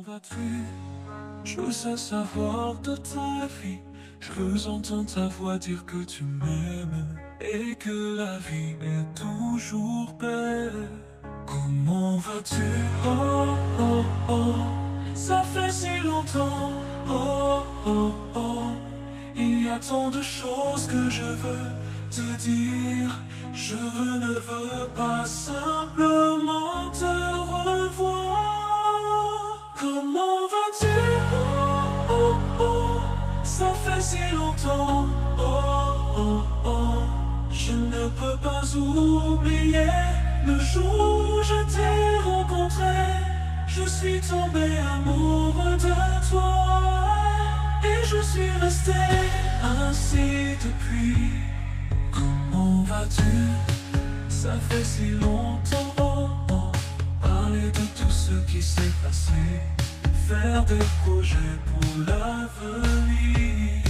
Comment vas-tu? Je veux savoir de ta vie. Je veux entendre ta voix dire que tu m'aimes et que la vie est toujours belle. Comment vas-tu? Oh, oh, oh, ça fait si longtemps. Oh, oh, oh, il y a tant de choses que je veux te dire. Je ne veux pas simplement te revoir. Comment vas-tu? Oh, oh, oh, ça fait si longtemps. Oh, oh, oh, je ne peux pas oublier le jour où je t'ai rencontré. Je suis tombé amoureux de toi et je suis resté ainsi depuis. Comment vas-tu? Ça fait si longtemps. Oh, oh, parler de tout ce qui s'est passé, faire des projets pour l'avenir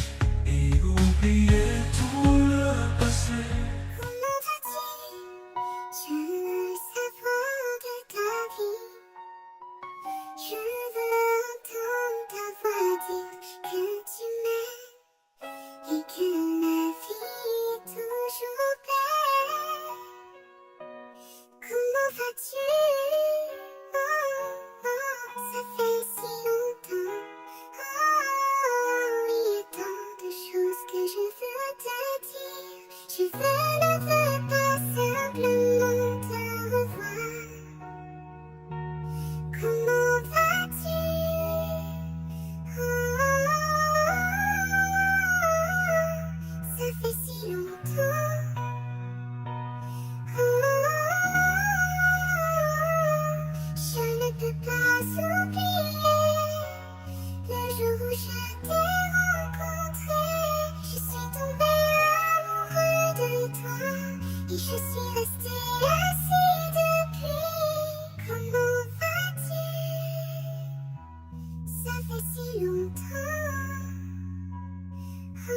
et oublier tout le passé. Comment vas-tu? Je veux savoir de ta vie. Je veux entendre ta voix dire que tu m'aimes et que la vie est toujours belle. Comment vas-tu? Oh, oh, ça fait si longtemps. Oh, il y a tant de choses que je veux te dire. Je ne veux pas simplement te revoir. Comment vas-tu? Oh, ça fait si longtemps. Oh, je ne peux pas oublier le jour où je t'ai rencontré. Je suis tombée amoureux de toi et je suis restée ainsi depuis. Comment vas-tu? Ça fait si longtemps. Oh.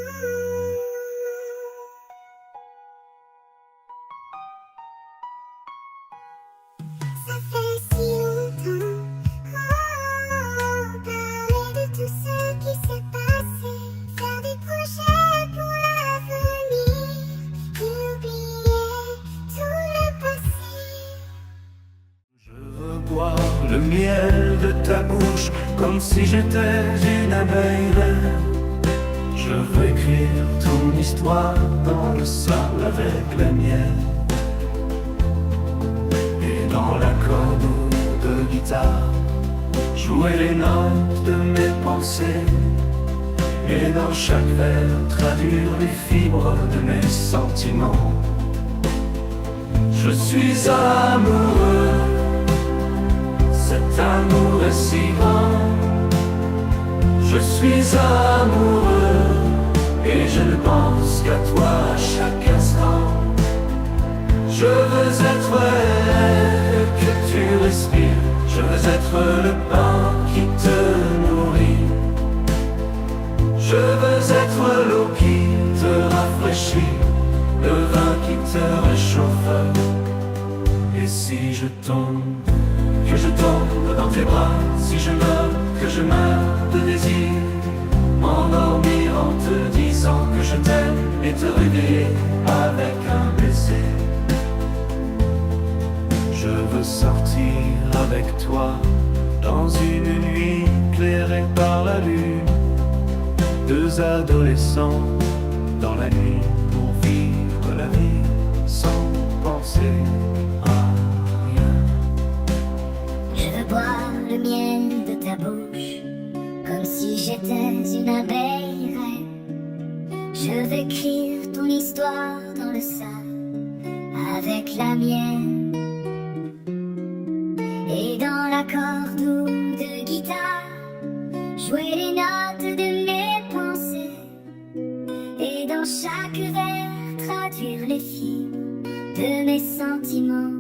Ça fait si longtemps. Oh, parler de tout ce qui s'est passé, faire des projets pour l'avenir et oublier tout le passé. Je veux boire le miel de ta bouche comme si j'étais une abeille reine. Je veux écrire ton histoire dans le sable avec la mienne. Et dans l'accord de guitare, jouer les notes de mes pensées. Et dans chaque vers, traduire les fibres de mes sentiments. Je suis amoureux, cet amour est si grand. Je suis amoureux et je ne pense qu'à toi à chaque instant. Je veux être l'air que tu respires. Je veux être le pain qui te nourrit. Je veux être l'eau qui te rafraîchit, le vin qui te réchauffe. Et si je tombe, que je tombe dans tes bras. Si je meurs, que je meurs de désir. M'endormir en te disant que je t'aime et te réveiller avec un baiser. Je veux sortir avec toi dans une nuit éclairée par la lune. Deux adolescents dans la nuit pour vivre la vie sans penser à rien. Je veux boire le miel de ta bouche comme si j'étais une abeille reine. Je veux écrire ton histoire dans le sable avec la mienne. Et dans l'accord doux de guitare, jouer les notes de mes pensées. Et dans chaque vers, traduire les fibres de mes sentiments.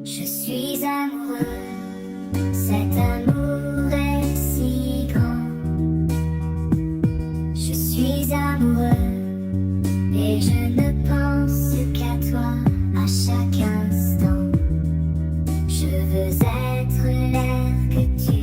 Je suis amoureux, cet amour est si grand. Je suis amoureux et je ne pense qu'à toi à chaque instant. Je veux être l'air que tu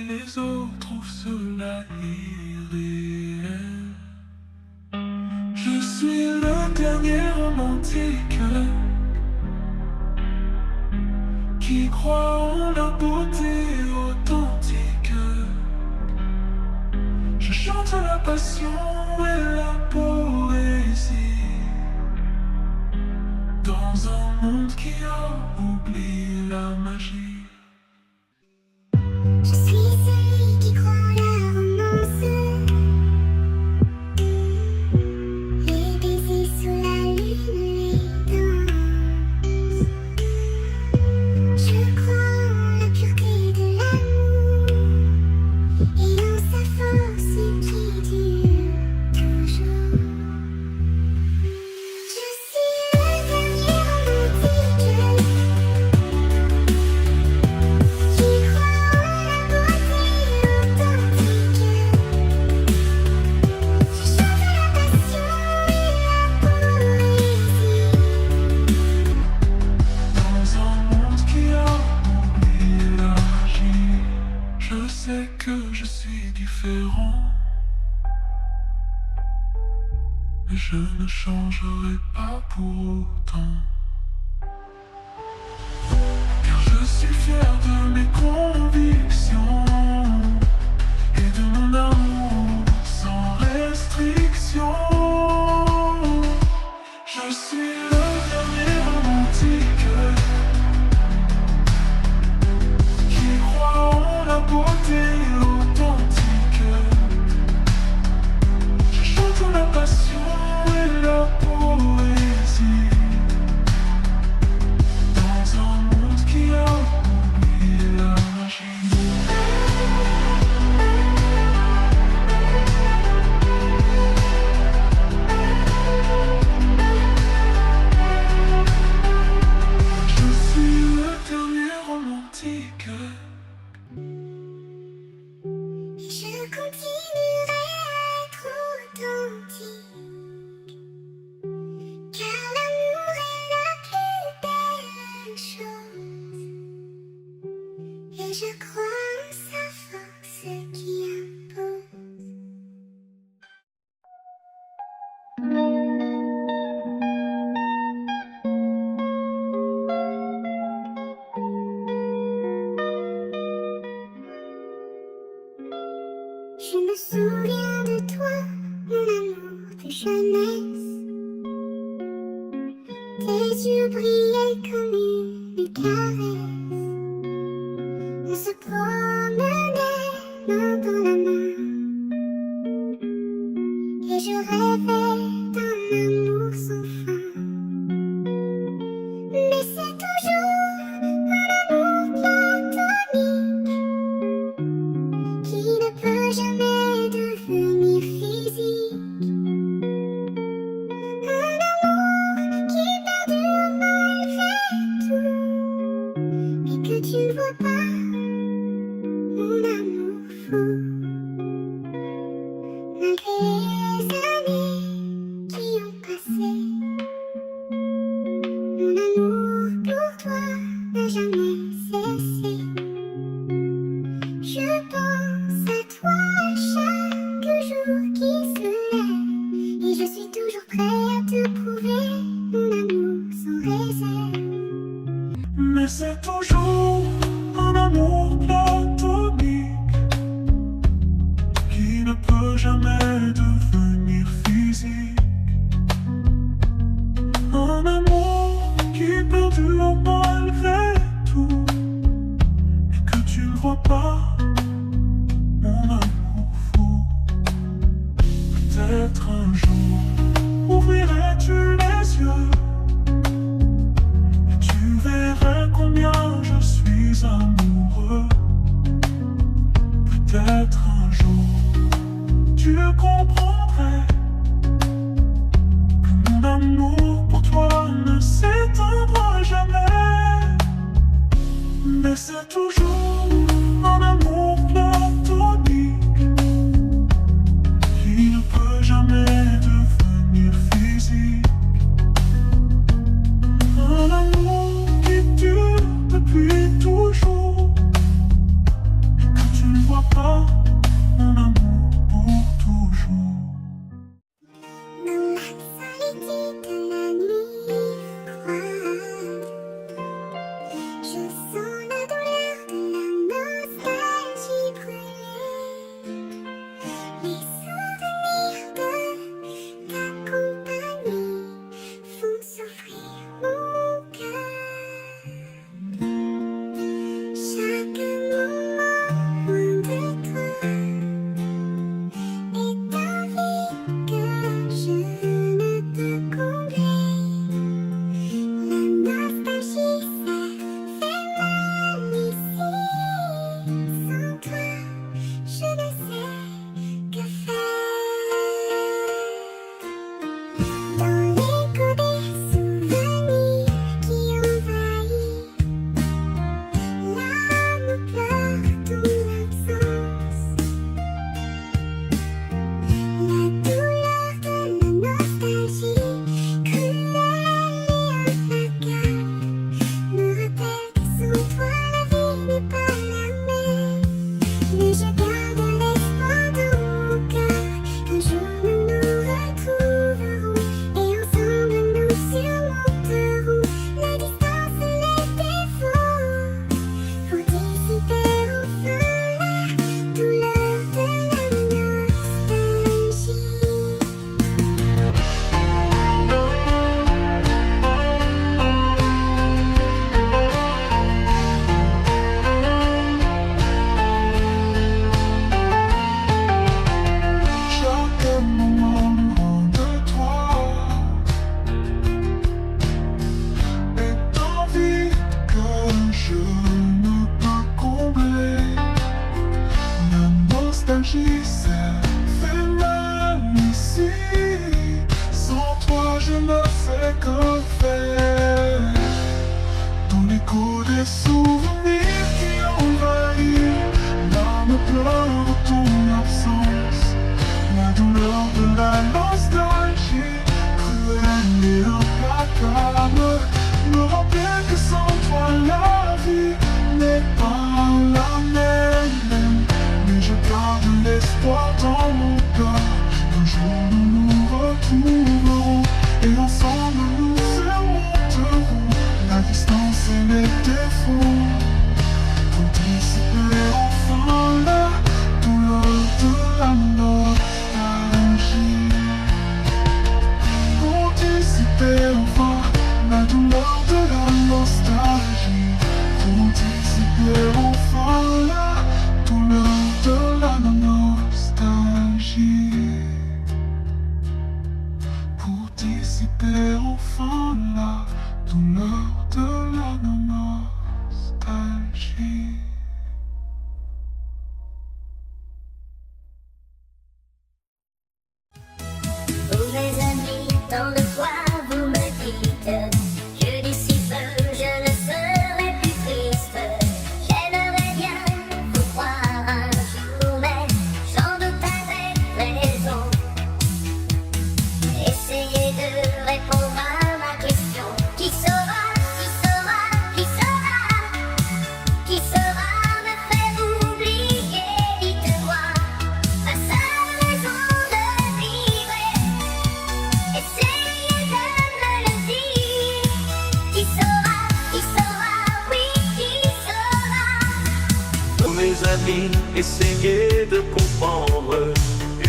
si les autres trouvent cela irréel. Je suis le dernier romantique qui croit en la beauté authentique. Je chante la passion et la poésie dans un monde qui a oublié la magie. Je suis celui qui croit en la romance, les baisers sous la lune, les danses. Je crois en la pureté de l'amour et en sa force qui dure toujours. Je suis le dernier romantique qui croit en la beauté authentique. Je chante la passion et la poésie Dans un monde qui a oublié la magie. Je sais que je suis différent, mais je ne changerai pas pour autant. Car je suis fier de mes convictions et de mon amour sans restriction. Je suis le dernier romantique qui croit en la beauté authentique. Je chante la passion et la poésie dans un monde qui a oublié la magie. Je suis le dernier romantique. et je continuerai à être authentique, car l'amour est la plus belle chose et je crois en sa force qui impose. Je me souviens de toi, mon amour de jeunesse. Tes yeux brillaient comme une caresse. On se promenait main dans la main et je rêvais d'un amour sans fin. Mais c'est toujours un amour platonique qui ne peut jamais devenir physique. Un amour qui perdure malgré tout, mais que tu ne vois pas, mon amour fou. Malgré les années qui ont passé, mon amour pour toi n'a jamais cessé. Je pense à toi chaque jour qui se lève et je suis toujours prêt à te prouver mon amour sans réserve. Mais c'est toujours un amour platonique qui ne peut jamais devenir physique. Un amour qui perdure malgré tout, et que tu ne vois pas, mon amour fou. Peut-être un jour ouvrirais-tu les yeux et tu verrais combien je suis amoureux. Peut-être un jour tu comprendrais que mon amour pour toi ne s'éteindra jamais. Mais c'est toujours un amour platonique qui ne peut jamais devenir physique. Un amour qui dure depuis toujours et que tu ne vois sera pas mon amour pour toujours. Dans la solitude de la nuit froide, je sens la douleur de la nostalgie brûler. Les souvenirs de ta compagnie font souffrir mon cœur. Chaque moment loin de toi est un vide que je ne peux combler. La nostalgie, ça fait mal ici. Sans toi, je ne sais que faire. Dans l'écho des souvenirs qui envahissent, l'âme pleure ton absence. La douleur de la nostalgie, cruelle et implacable, me rappelle que sans toi la vie n'est pas la même. Mais je garde l'espoir dans mon cœur qu'un jour nous nous retrouverons et ensemble nous surmonterons la distance et les défauts pour dissiper enfin la douleur de la nostalgie. Chaque moment loin de toi est un vide que je ne peux combler. La nostalgie, ça fait mal ici. Sans toi, je ne sais que faire. Dans l'écho des souvenirs qui envahissent, l'âme pleure ton absence. La douleur de la nostalgie, cruelle et implacable, me rappelle que sans toi la vie n'est pas la même. Mais je garde l'espoir dans mon cœur qu'un jour nous nous retrouverons et ensemble nous surmonterons la distance et les défauts pour dissiper enfin la douleur de la nostalgie. Pour dissiper enfin la douleur de la nostalgie. Pour dissiper enfin la douleur de la nostalgie. Pour dissiper enfin la douleur de la nostalgie. Vous mes amis, dans le froid, vous me dites que d'ici peu, je ne serai plus triste. J'aimerais bien vous croire un jour, mais j'en doute avec raison. Essayez de répondre à ma question. Qui saura, qui saura, qui saura, qui saura me faire oublier, dites-moi, ma seule raison de vivre. Essayez de me le dire. Qui saura, oui, qui saura. Tous mes amis, essayez de comprendre.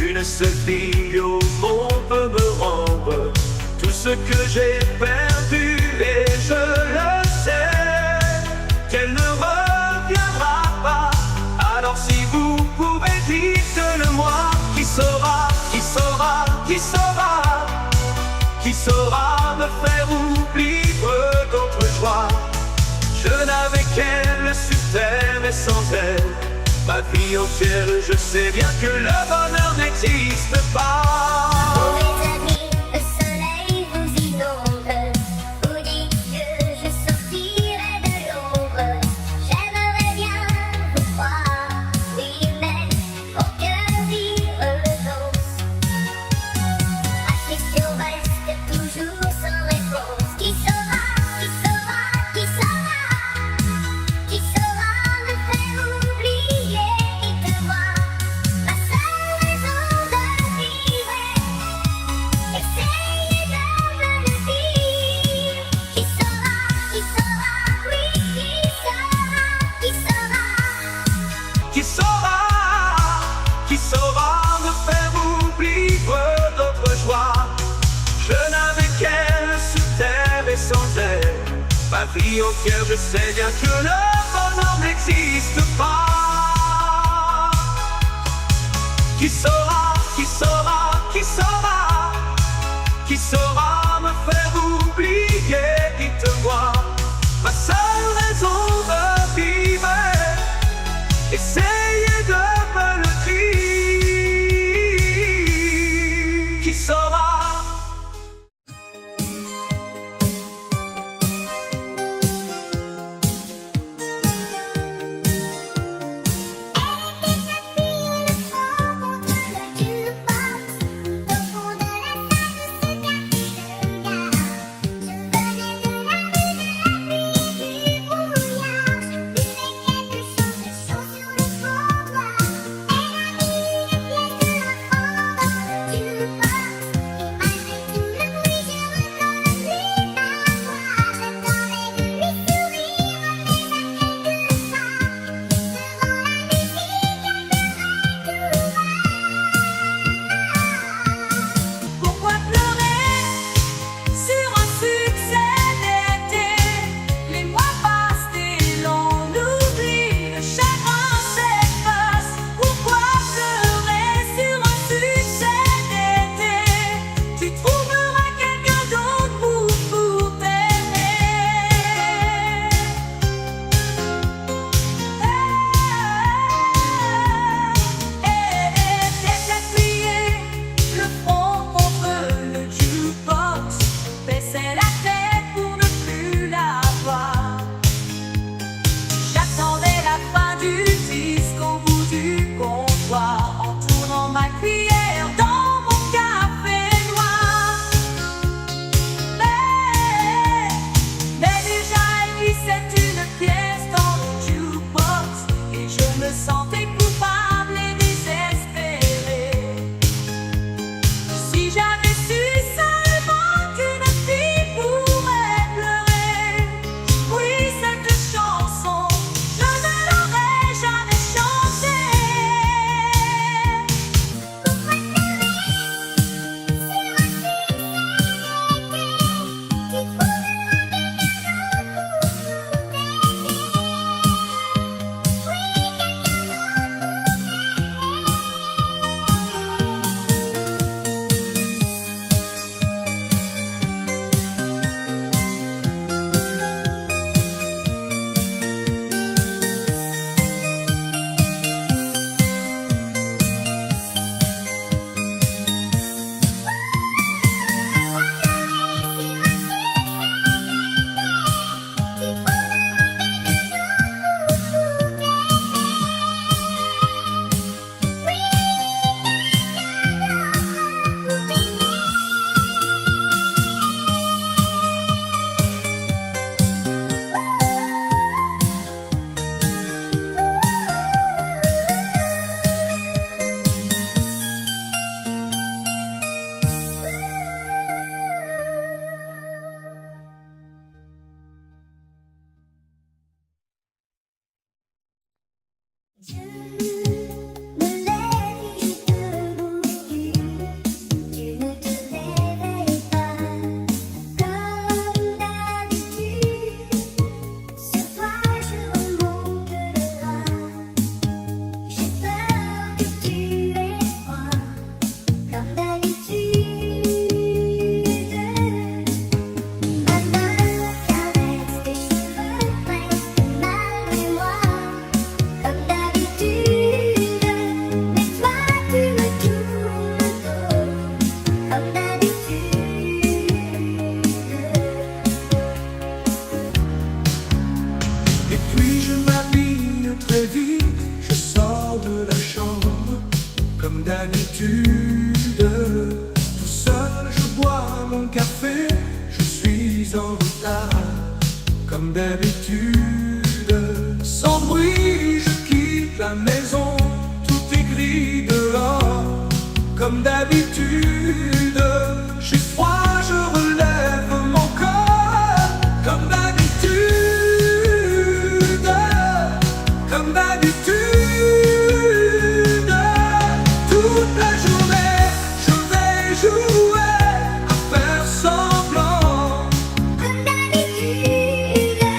Une seule fille au monde peut me rendre tout ce que j'ai perdu, et je le sais qu'elle ne reviendra pas. Alors si vous pouvez, dites-le moi. Qui saura, qui saura, qui saura, qui saura me faire oublier d'autres joies. Je n'avais qu'elle sur terre, et sans elle, ma vie entière, je sais bien que le bonheur n'existe pas. Pour mes amis, le soleil vous inonde. Vous dites que je sortirai de l'ombre. J'aimerais bien vous croire, oui, mais mon cœur dit renonce. Ma question reste toujours sans réponse. Qui saura, qui saura, qui saura, qui saura me faire oublier, dites-moi. prie au cœur, je sais bien que le bonheur n'existe pas. Qui saura, qui saura, qui saura, qui saura me faire oublier, dites-moi, ma seule raison de vivre. Essayez de me le dire. Qui saura? Je me lève et je te bouscule. Tu ne te réveilles pas comme d'habitude. Ce soir je remonte le drap. J'ai peur que tu aies froid comme d'habitude. Ma main caresse tes cheveux presque malgré moi. Comme d'habitude, mais toi tu me tournes le dos. Comme d'habitude. Et puis je m'habille très vite, je sors de la chambre, comme d'habitude. Tout seul je bois mon café, je suis en retard, comme d'habitude. Sans bruit je quitte la maison, tout est gris dehors, comme d'habitude. J'ai froid, je relève mon corps, comme d'habitude, comme d'habitude. Toute la journée, je vais jouer à faire semblant. Comme d'habitude.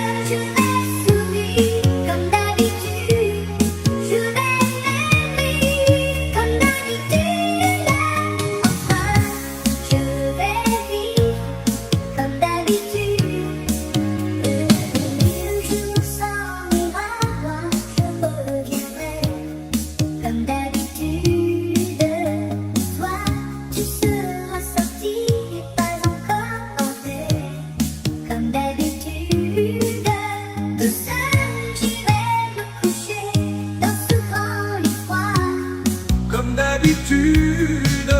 d'habitude,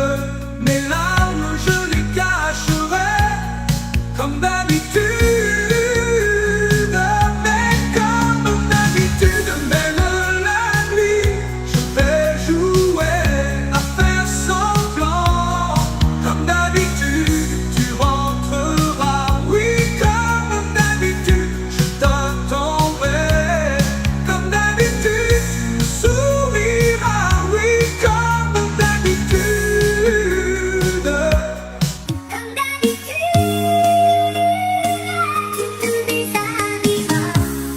mes larmes je les cacherai, comme d'habitude. Mais comme d'habitude, même la nuit, je vais jouer à faire semblant. Comme d'habitude, tu rentreras, oui, comme d'habitude, je t'attendrai. Comme d'habitude, tu souriras, oui, comme d'habitude. Comme d'habitude, tu te déshabilleras.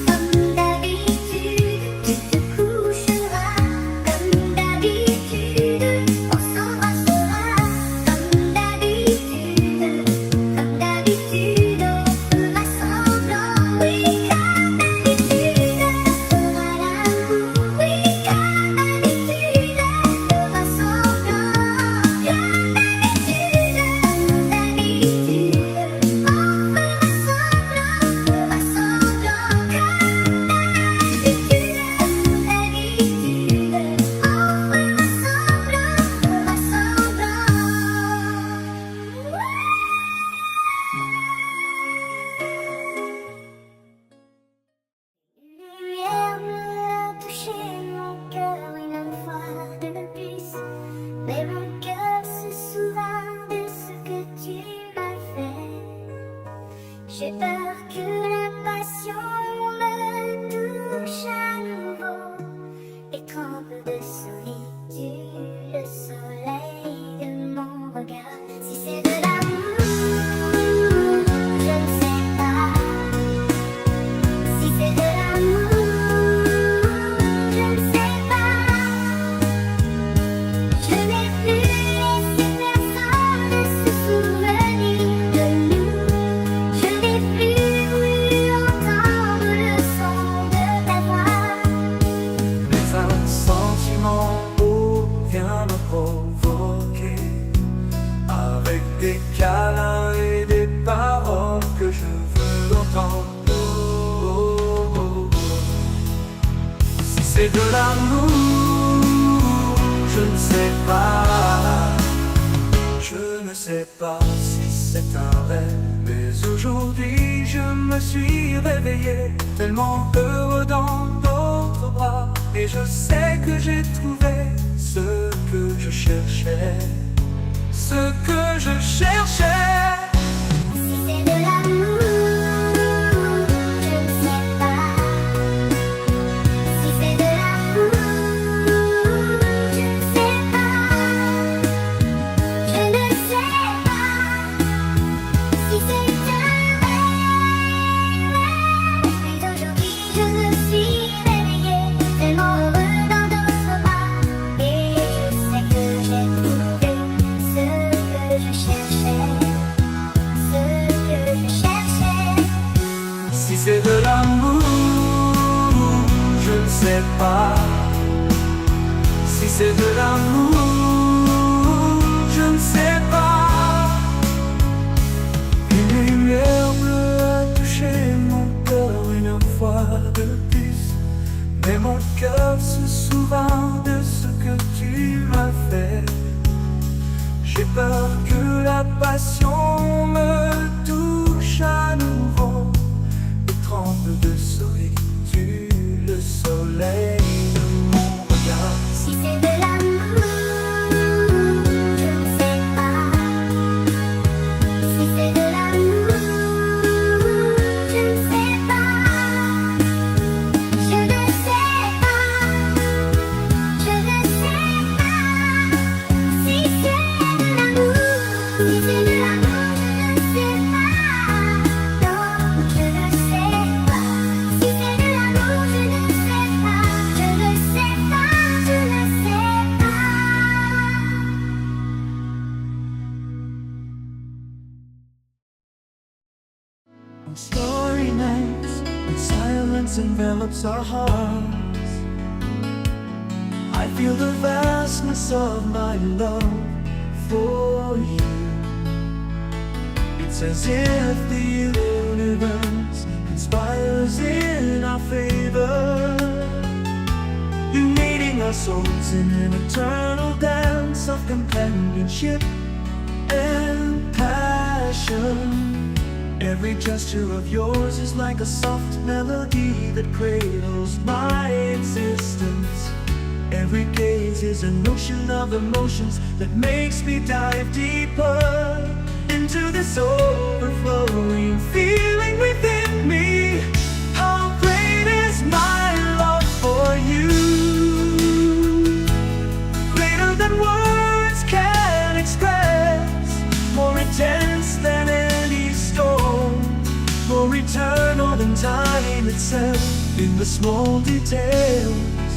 Comme d'habitude, tu te coucheras. Comme d'habitude, on s'embrassera. Comme d'habitude, on fera semblant. Oui, comme d'habitude, on fera l'amour. Oui, comme d'habitude, on fera semblant. Comme d'habitude, on fera Une lumière me touché mon cœur une fois de plus, mais mon cœur se souvint de ce que tu m'as fait. J'ai peur que la passion me touche à nouveau et tremble de solitude le soleil de mon regard. Si c'est de l'amour, je ne sais pas. Si c'est de l'amour, je ne sais pas. Je n'ai plus laissé personne se souvenir de nous. Je n'ai plus voulu entendre le son de ta voix. Mais un sentiment beau vient me provoquer, avec des câlins et des paroles que je veux entendre. Oh, oh, oh. Si c'est de l'amour, je ne sais pas. Je ne sais pas si c'est un rêve, mais aujourd'hui je me suis réveillé tellement heureux dans d'autres bras. Et je sais que j'ai trouvé ce que je cherchais, ce que je cherchais. Si c'est de l'amour, je ne sais pas. Si c'est de l'amour, je ne sais pas. Je ne sais pas. Si c'est un rêve, mais aujourd'hui je me suis réveillée tellement heureux dans d'autres bras. Et je sais que j'ai trouvé ce que je cherchais, ce que je cherchais. Si c'est de l'amour, je ne sais pas. Si c'est de l'amour, je ne sais pas. Une lumière bleue a touché mon cœur une fois de plus, mais mon cœur se souvint de ce que tu m'as fait. J'ai peur que la passion me touche à nouveau et tremble de solitude le soleil de mon regard. Si c'est de l'amour, je ne sais pas. Si c'est de l'amour, je ne sais pas. Je ne sais pas. Je ne sais pas. Si c'est de l'amour, si c'est de l'amour, je ne sais pas. Non, je ne sais pas. Si c'est de l'amour, je ne sais pas. Je ne sais pas. Je ne sais pas. On starry nights, when silence envelops our hearts, I feel the vastness of my love for you. It's as if the universe conspires in our favor, uniting our souls in an eternal dance. friendship and passion. Every gesture of yours is like a soft melody that cradles my existence. Every gaze is an ocean of emotions that makes me dive deeper into this overflowing feeling within me. How great is my love for you, greater than words can express, more intense than any storm, more eternal than time itself. In the small details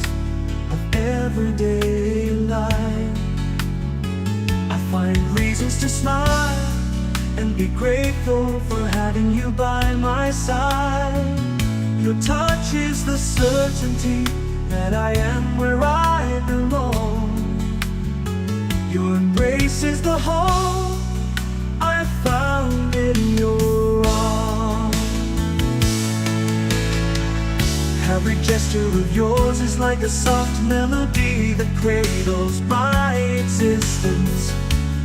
of everyday life, I find reasons to smile and be grateful for having you by my side. Your touch is the certainty that I am where I belong. Your embrace is the hope I found in your arms. Every gesture of yours is like a soft melody that cradles my existence.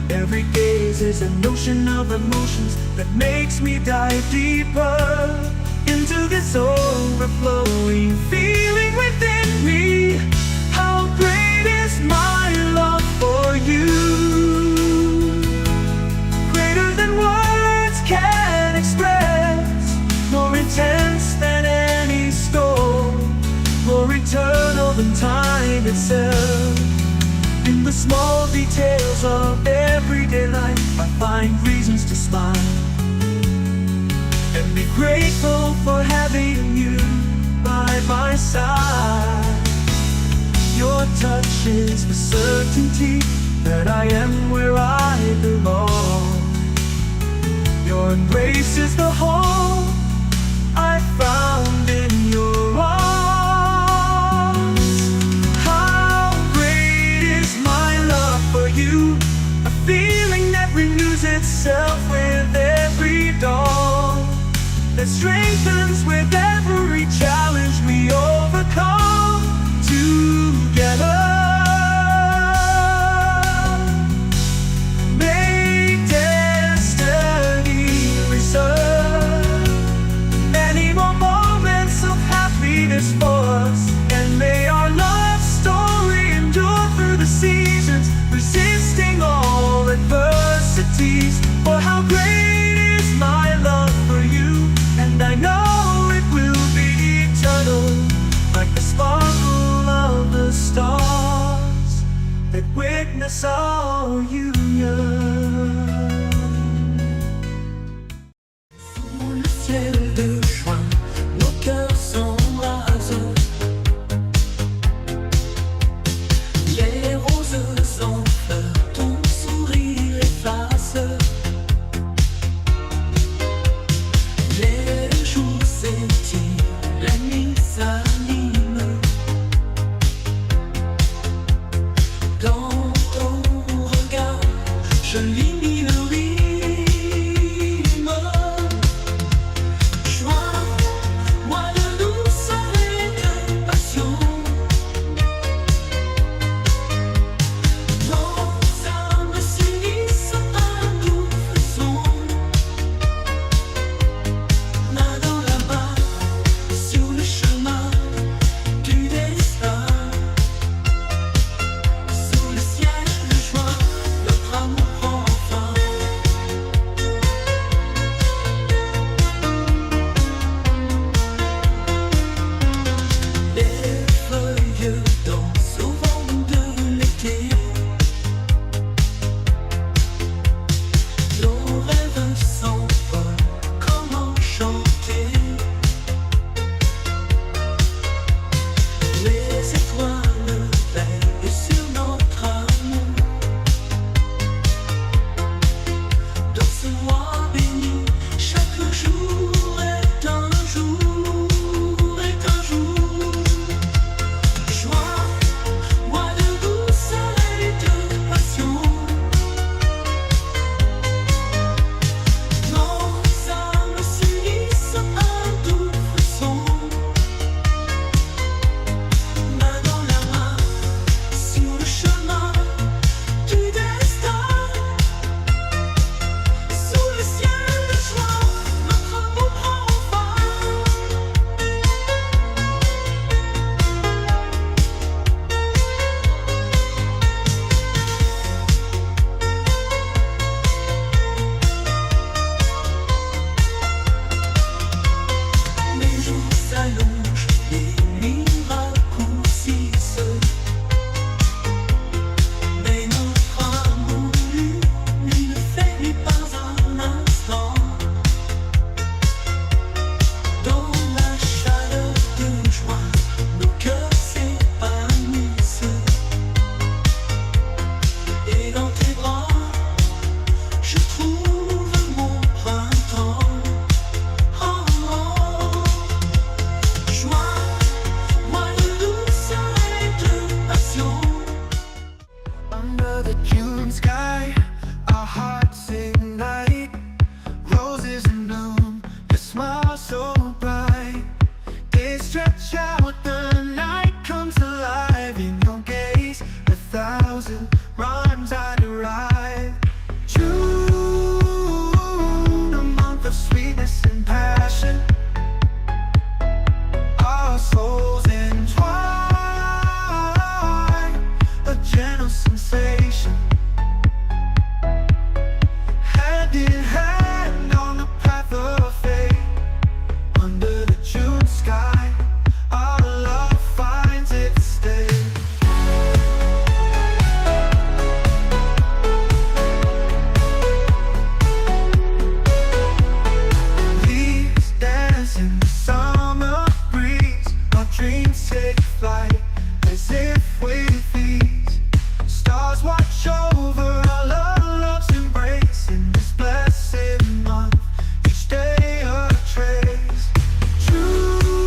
Every gaze is an ocean of emotions that makes me dive deeper into this overflowing feeling within me. How great is my love for you, greater than words can express, more intense than any storm, more eternal than time itself. In the small details of everyday life, I find reasons to smile and be grateful for having you by my side. Your touch is the certainty that I am where I belong. Your embrace is the hope I found in your arms. How great is my love for you, a feeling that renews itself with every dawn, that strengthens with every challenge we overcome together. May destiny reserve many more moments of happiness for us, and may our love story endure through the seasons, resisting all adversities. For how great is my love for you, and I know it will be eternal, like the sparkle of the stars that witness our union. Sous le ciel de juin, nos cœurs s'embrasent. Les roses en fleurs, ton sourire efface. Les jours s'étirent, la nuit s'anime. Dans ton regard, je lis the June sky, our hearts ignite. Roses in bloom, your smile so bright. They stretch out, the night comes alive. In your gaze, 1,000 rhymes I derive. June, a month of sweetness and passion. Our souls entwine, a gentle sensation. Hand in hand on the path of fate. Under the June sky, our love finds its state. Leaves dance in the summer breeze. Our dreams take flight as if with ease. Stars watch over our love's embrace. In this blessed month, each day a trace. June,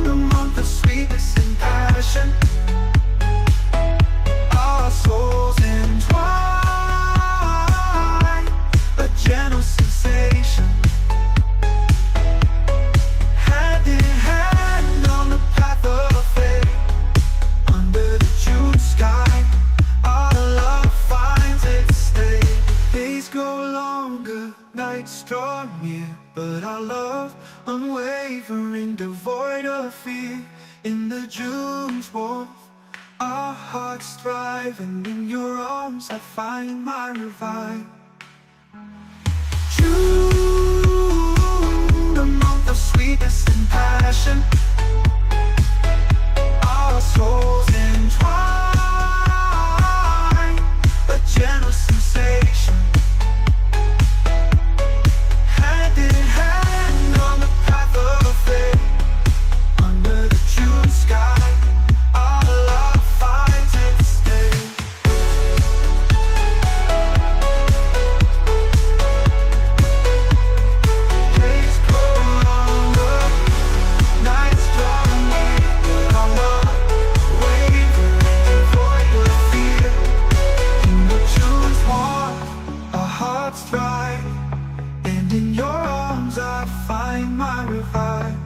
a month of sweetness and passion. Our souls entwine, a gentle sensation. Hand in hand on the path of fate. Under the June sky, our love finds its state. Days grow longer, nights draw near, but our love unwavering, devoid of fear. In the June's warmth, our hearts thrive, and in your arms I find my revive. June, a month of sweetness and passion. Our souls entwine, a gentle sensation. Hand in hand on the path of fate. Under the June sky, our love finds its state. Days grow longer, nights draw near, but our love wavering, void of fear. In the June's warmth, our hearts thrive, and in your arms I find my revive.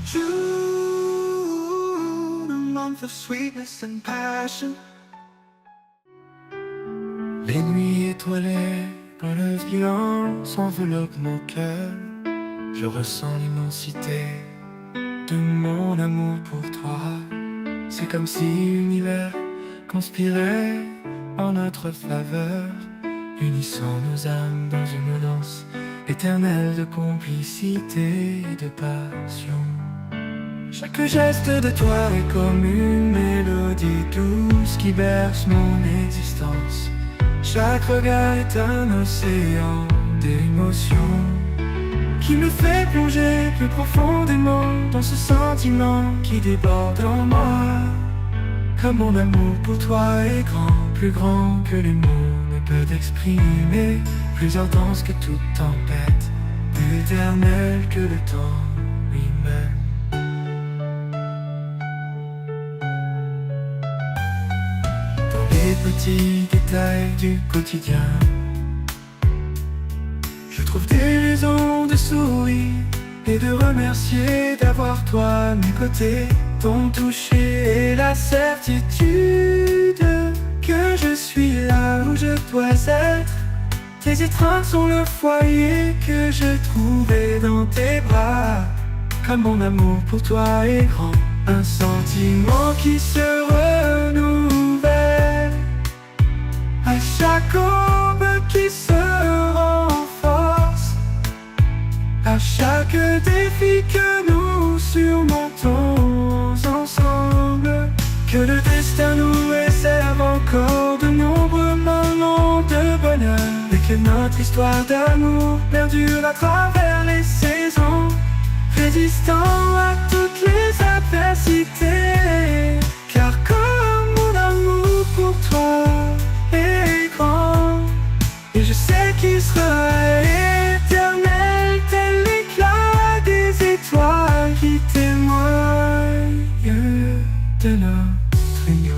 June, a month of sweetness and passion. Les nuits étoilées, quand le silence enveloppe mon cœur, je ressens l'immensité de mon amour pour toi. C'est comme si l'univers conspirait en notre faveur, unissant nos âmes dans une danse éternelle de complicité et de passion. Chaque geste de toi est comme une mélodie douce qui berce mon existence. Chaque regard est un océan d'émotions qui me fait plonger plus profondément dans ce sentiment qui déborde en moi. Comme mon amour pour toi est grand, plus grand que les mots ne peuvent exprimer, plus intense que toute tempête, plus éternel que le temps lui-même. Les petits détails du quotidien, je trouve des raisons de sourire et de remercier d'avoir toi à mes côtés. Ton toucher et la certitude que je suis là où je dois être. Tes étreintes sont le foyer que je trouvais dans tes bras. Comme mon amour pour toi est grand, un sentiment qui se renouvelle à chaque aube qui se renforce, à chaque défi que nous surmontons ensemble. Que le destin nous réserve encore de nombreux moments de bonheur, et que notre histoire d'amour perdure à travers les saisons, résistant à toutes les adversités. Car comme mon amour pour toi est grand, et je sais qu'il sera éternel, tel l'éclat des étoiles qui témoignent de notre union.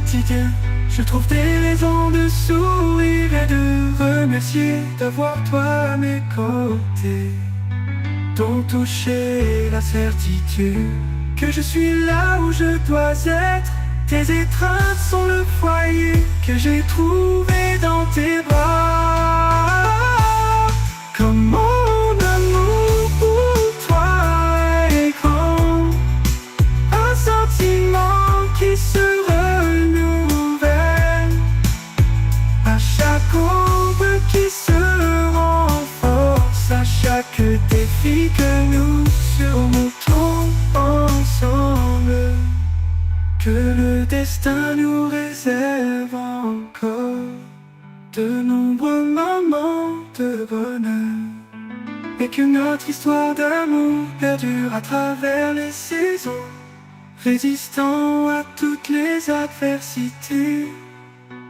quotidien, je trouve des raisons de sourire et de remercier d'avoir toi à mes côtés. Ton toucher la certitude que je suis là où je dois être. Tes étreintes sont le foyer que j'ai trouvé dans tes bras. Comme mon amour pour toi est grand, un sentiment qui se renouvelle à chaque ombre qui se renforce, à chaque défi que nous surmontons ensemble. Que le destin nous réserve encore de nombreux moments de bonheur, et que notre histoire d'amour perdure à travers les saisons, résistant à toutes les adversités.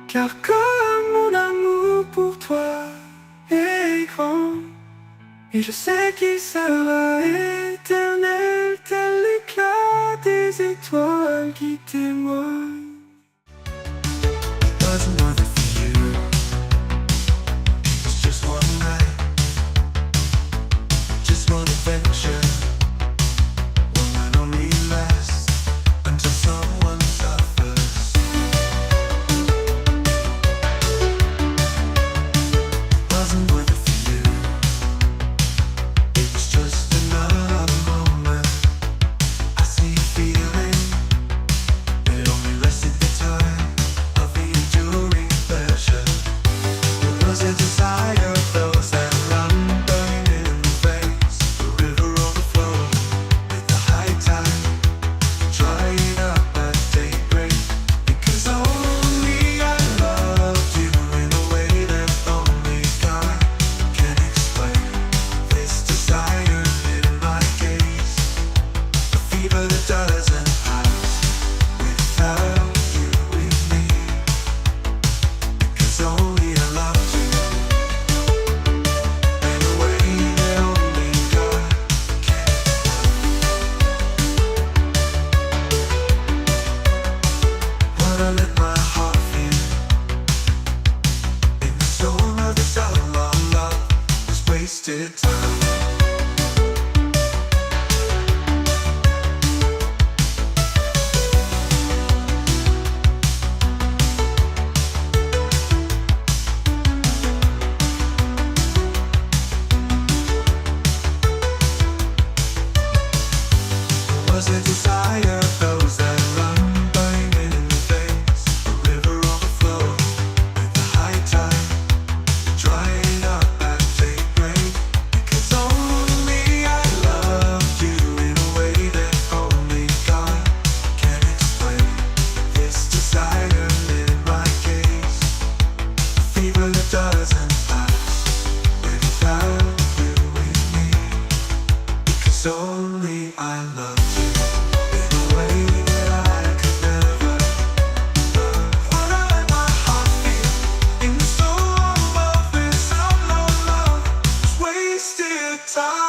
Car comme mon amour pour toi est grand, et je sais qu'il sera éternel, tel l'éclat des étoiles qui témoignent. Doesn't want it for you. It's just one night, just one adventure, one that only lasts until someone suffers. Wasn't worth it for you. It was just another moment. I see you feeling. It only lasted the time of the enduring pleasure. It was a desire of those that run burning in the veins. The river overflowed with the high tide, drying up at daybreak. Because only I loved you in a way that only God can explain. This desire lit my gaze, a fever that doesn't pass without you with me. Because only I loved you in a way that only God can explain. What I let my heart feel in the storm of this outlaw love was wasted time. Was a desire of those that run burning in the veins. The river overflowed with the high tide, drying up at daybreak. Because only I loved you in a way that only God can explain. This desire lit my gaze, a fever that doesn't pass without you with me. Because only I loved you in a way that I could never love. What I let my heart feel in the storm of this outlaw love was wasted time.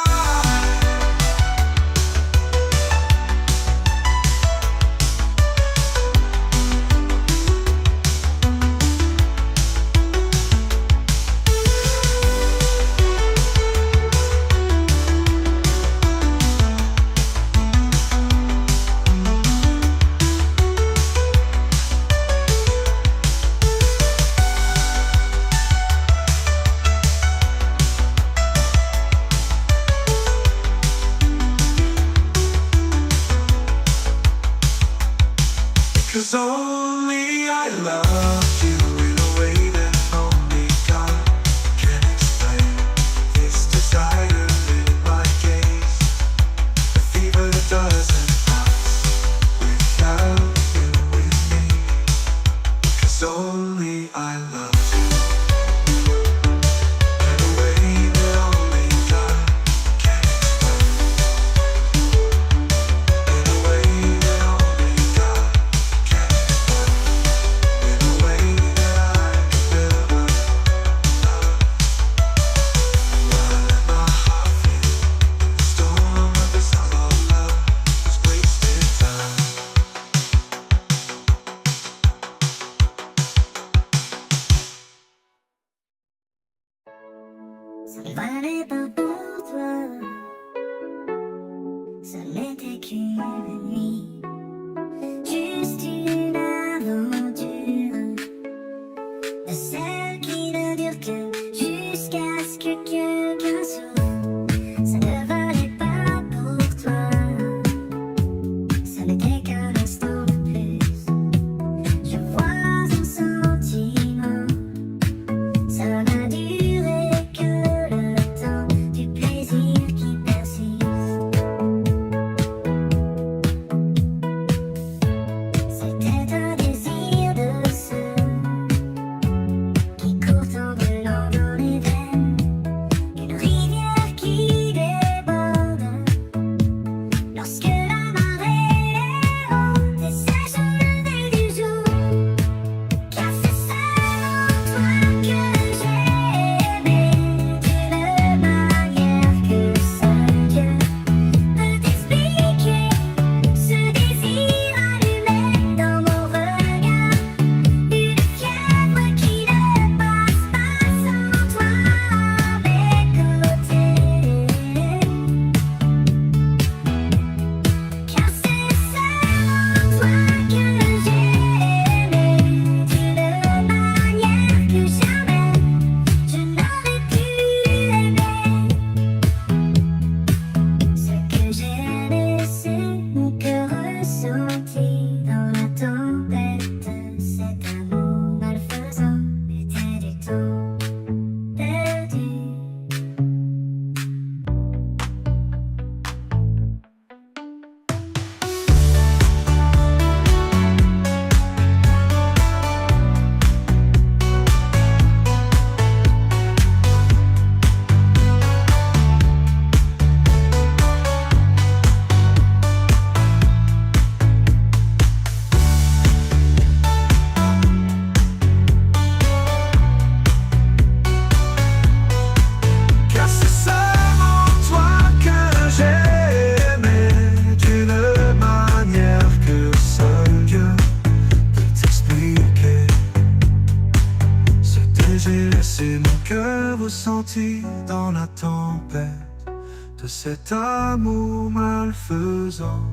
Ça ne valait pas pour toi. Ce n'était qu'une nuit, juste une aventure, de celle qui ne dure que jusqu'à ce que quelqu'un s'ouvre. Ça ne valait pas pour toi. Ce n'était qu'un instant de plus. Je vois un sentiment. Ça n'a duré que le temps du plaisir qui persiste. C'était un désir de ce qui court en brûlant dans les veines. Une rivière qui déborde lorsque la marée est haute et sèche au lever du jour. Car c'est seulement toi que j'ai aimé d'une manière que seul Dieu peut expliquer. Ce désir allumé dans mon regard, une fièvre qui ne passe pas sans toi à mes côtés. Car c'est seulement toi que j'ai aimé d'une manière que jamais je n'aurais pu aimer. Ce que j'ai aimé, c'est mon cœur ressenti dans la tempête. Cet amour malfaisant était du temps perdu. Car c'est seulement toi que j'ai aimé d'une manière que seul Dieu peut t'expliquer. C'était j'ai laissé mon cœur ressenti dans la tempête de cet amour malfaisant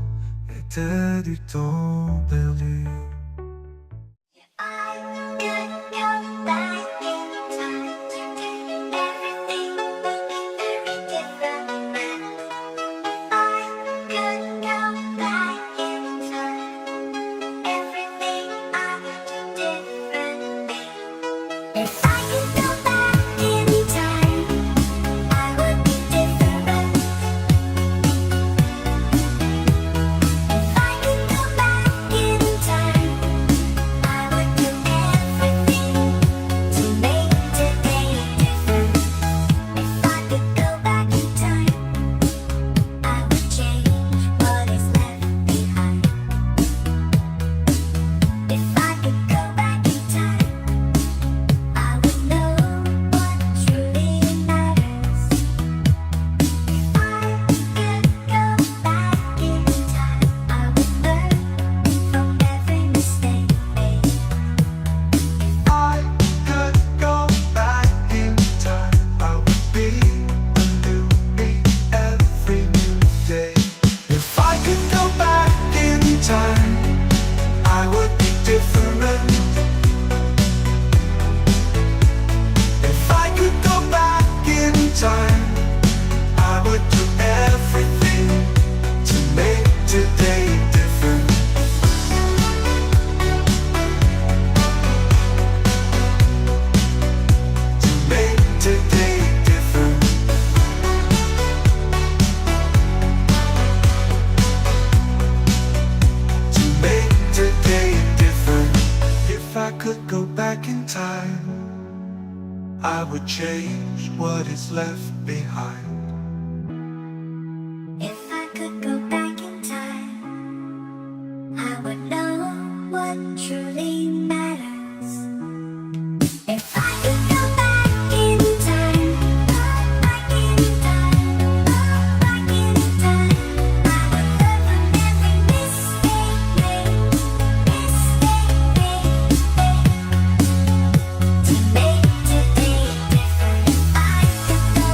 était du temps perdu. I could go back in time to do everything very different. I could go back in time, everything I would do differently. If I could go back in time, I would be different. If I could go back in time, I would do everything to make today different. If I could go back in time, I would change what is left behind. If I could go back in time, I would know what truly matters. If I could go back in time, I would learn from every mistake made. I could go back in time, I would be a new me every new day. If I could go back in time, I would be different. If I could go back in time, I would do everything to make today different. To make today different. To make today different. If I could go back in time, I would change what is left behind. If I could go back in time, I would know what truly matters. If I could go back in time, back in time, back in time, I would learn from every mistake made, to make today different. If I could go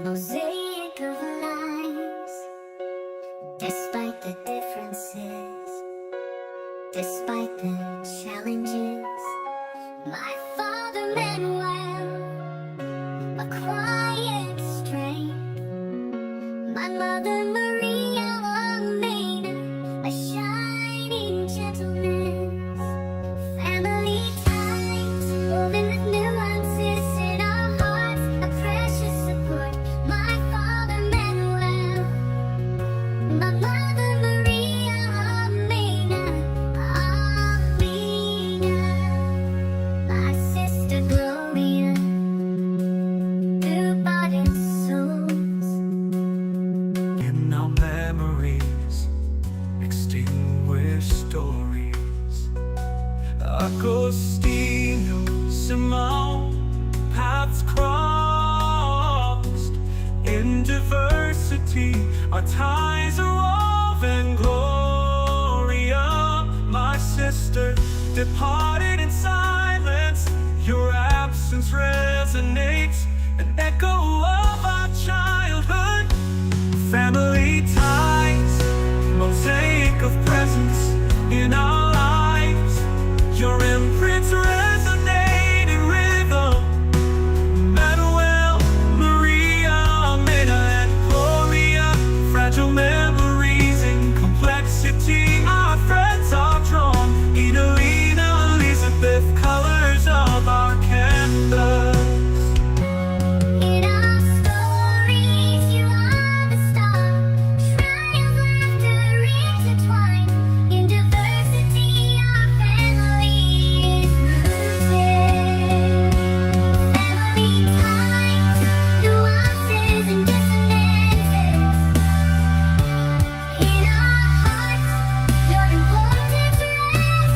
mosaic of lives. Despite the differences, despite the challenges, my father Manuel, a quiet strength. My mother Maria Almeida, a shining gentleness. Family ties, woven with nuances in our hearts, a precious support. My father Manuel, my mother Maria Almeida, my sister Gloria, two body and souls. In our memories, extinguished stories. Agostino, Simone, paths crossed. In diversity, our ties are woven. Gloria, my sister, departed in silence. Your absence resonates, an echo of our childhood. Family ties, mosaic of presence in our lives. Your imprints resonate in rhythm. Manuel, Maria, Almeida, and Gloria, fragile memories in complexity. Our threads are drawn. Idalina, Elizabeth, colors of our canvas. In our stories, you are the star. Triumph, laughter intertwined. In diversity, our family is rooted. Family ties, nuances and dissonances. In our hearts, your importance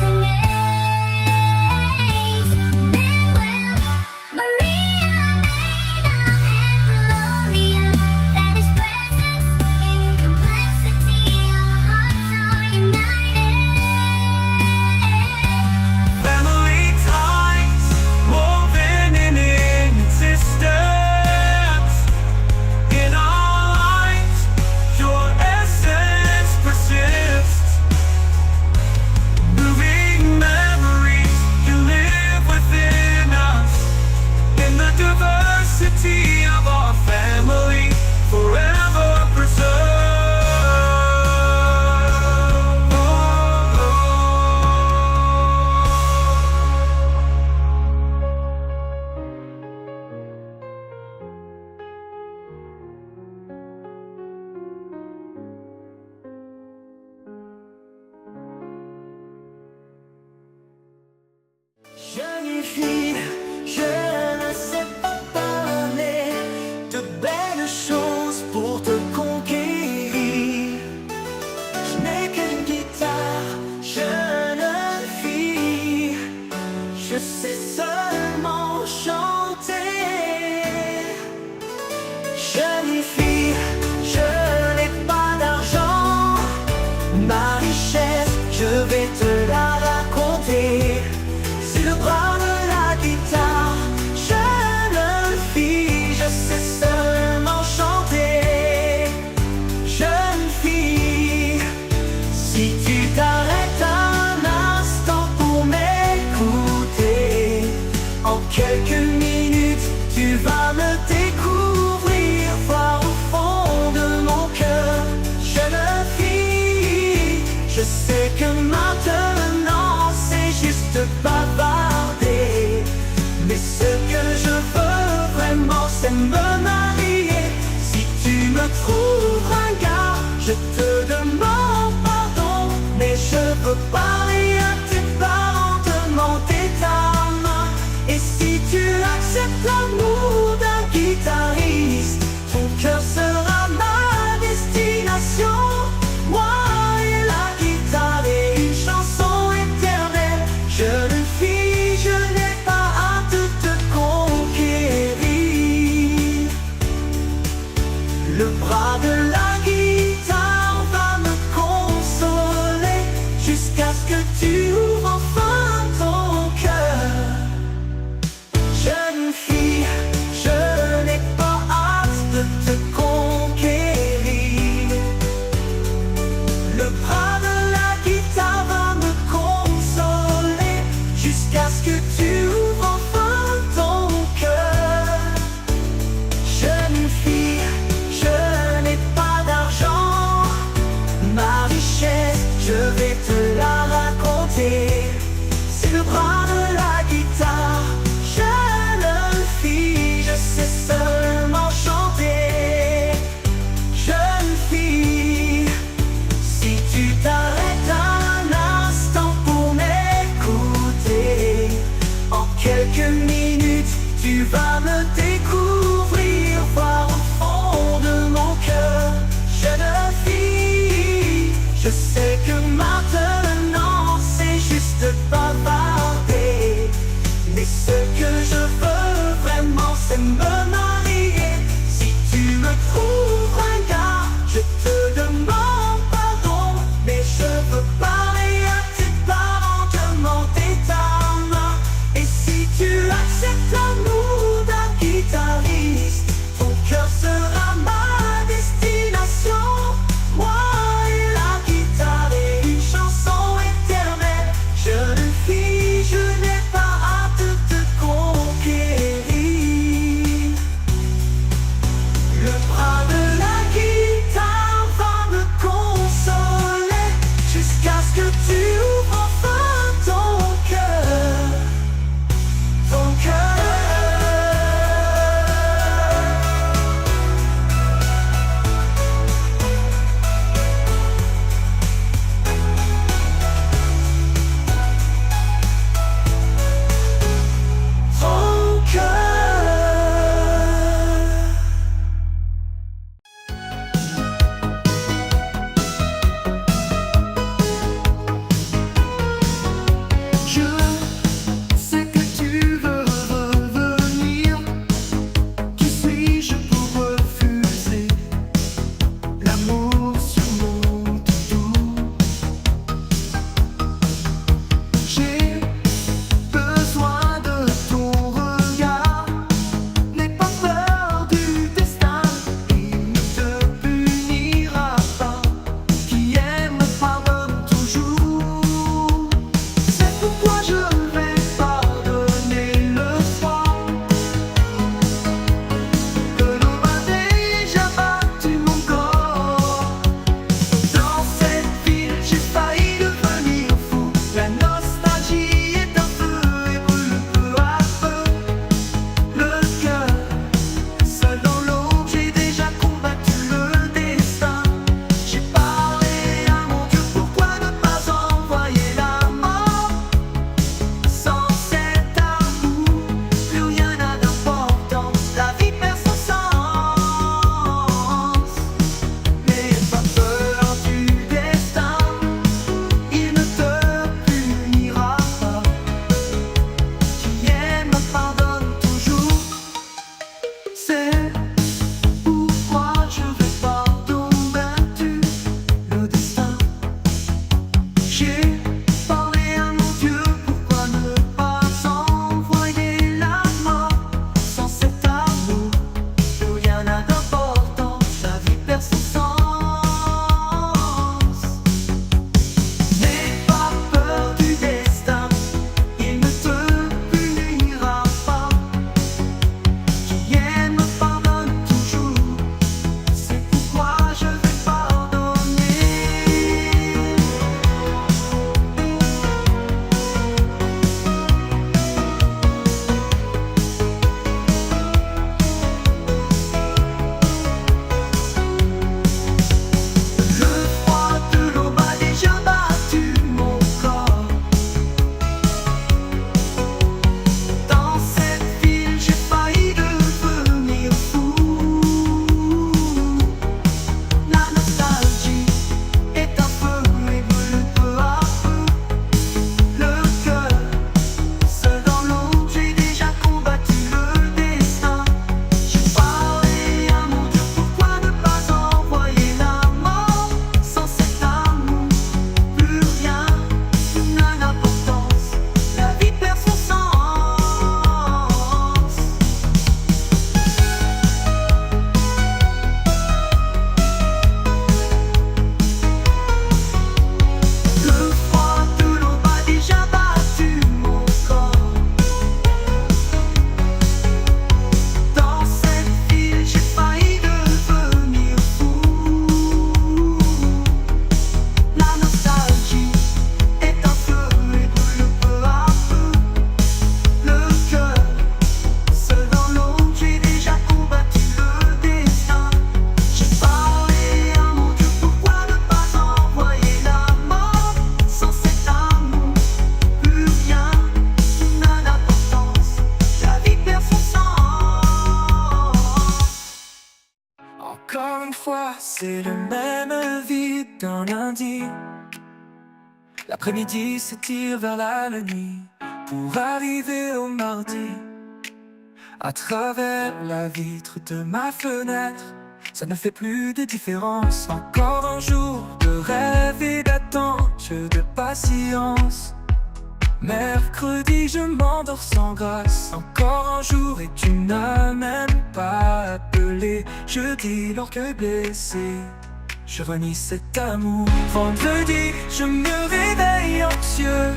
resonates. Manuel, Maria, Almeida, and Gloria, that is presence in complexity. Our hearts are united. Family ties, woven in existence. In our lives, your essence persists. Moving memories, you live within us. In the diversity of our family, forever preserved. Jeune fille, je ne sais pas parler de belles choses pour te conquérir. Je n'ai qu'une guitare, jeune fille. Je sais seulement chanter. Jeune fille, je n'ai pas d'argent. Ma richesse, je vais te la raconter. C'est le bras de la guitare. Jeune fille, je sais seulement chanter. Jeune fille, si tu t'arrêtes un instant pour m'écouter, en quelques minutes, tu vas me découvrir, voir au fond de mon cœur. Jeune fille, je sais que maintenant c'est juste bavarder, mais ce que je veux vraiment c'est me marier. Si tu me trouves ringard, je te demande pardon, mais je veux parler à tes parents, demander ta main. Et si tu acceptes l'amour d'un guitariste, ton cœur sera ma destination. Moi et la guitare et une chanson éternelle. Jeune fille, je n'ai pas hâte de te conquérir. Le bras de la guitare va me consoler jusqu'à ce que tu vas me découvrir, voir au fond de mon cœur. Jeune fille, je sais que maintenant c'est juste bavarder, mais ce que je veux vraiment c'est me marier. Si tu me trouves un gars, je te demande pardon, mais je veux parler à tes parents, demander ta main. Et si tu acceptes l'amour d'un qui c'est le même vide qu'un lundi. L'après-midi s'étire vers la nuit pour arriver au mardi. À travers la vitre de ma fenêtre, ça ne fait plus de différence. Encore un jour de rêve et d'attente, de patience. Mercredi, je m'endors sans grâce. Encore un jour et tu n'as même pas appelé. Jeudi, l'orgueil blessé, je renie cet amour. Vendredi, je me réveille anxieux.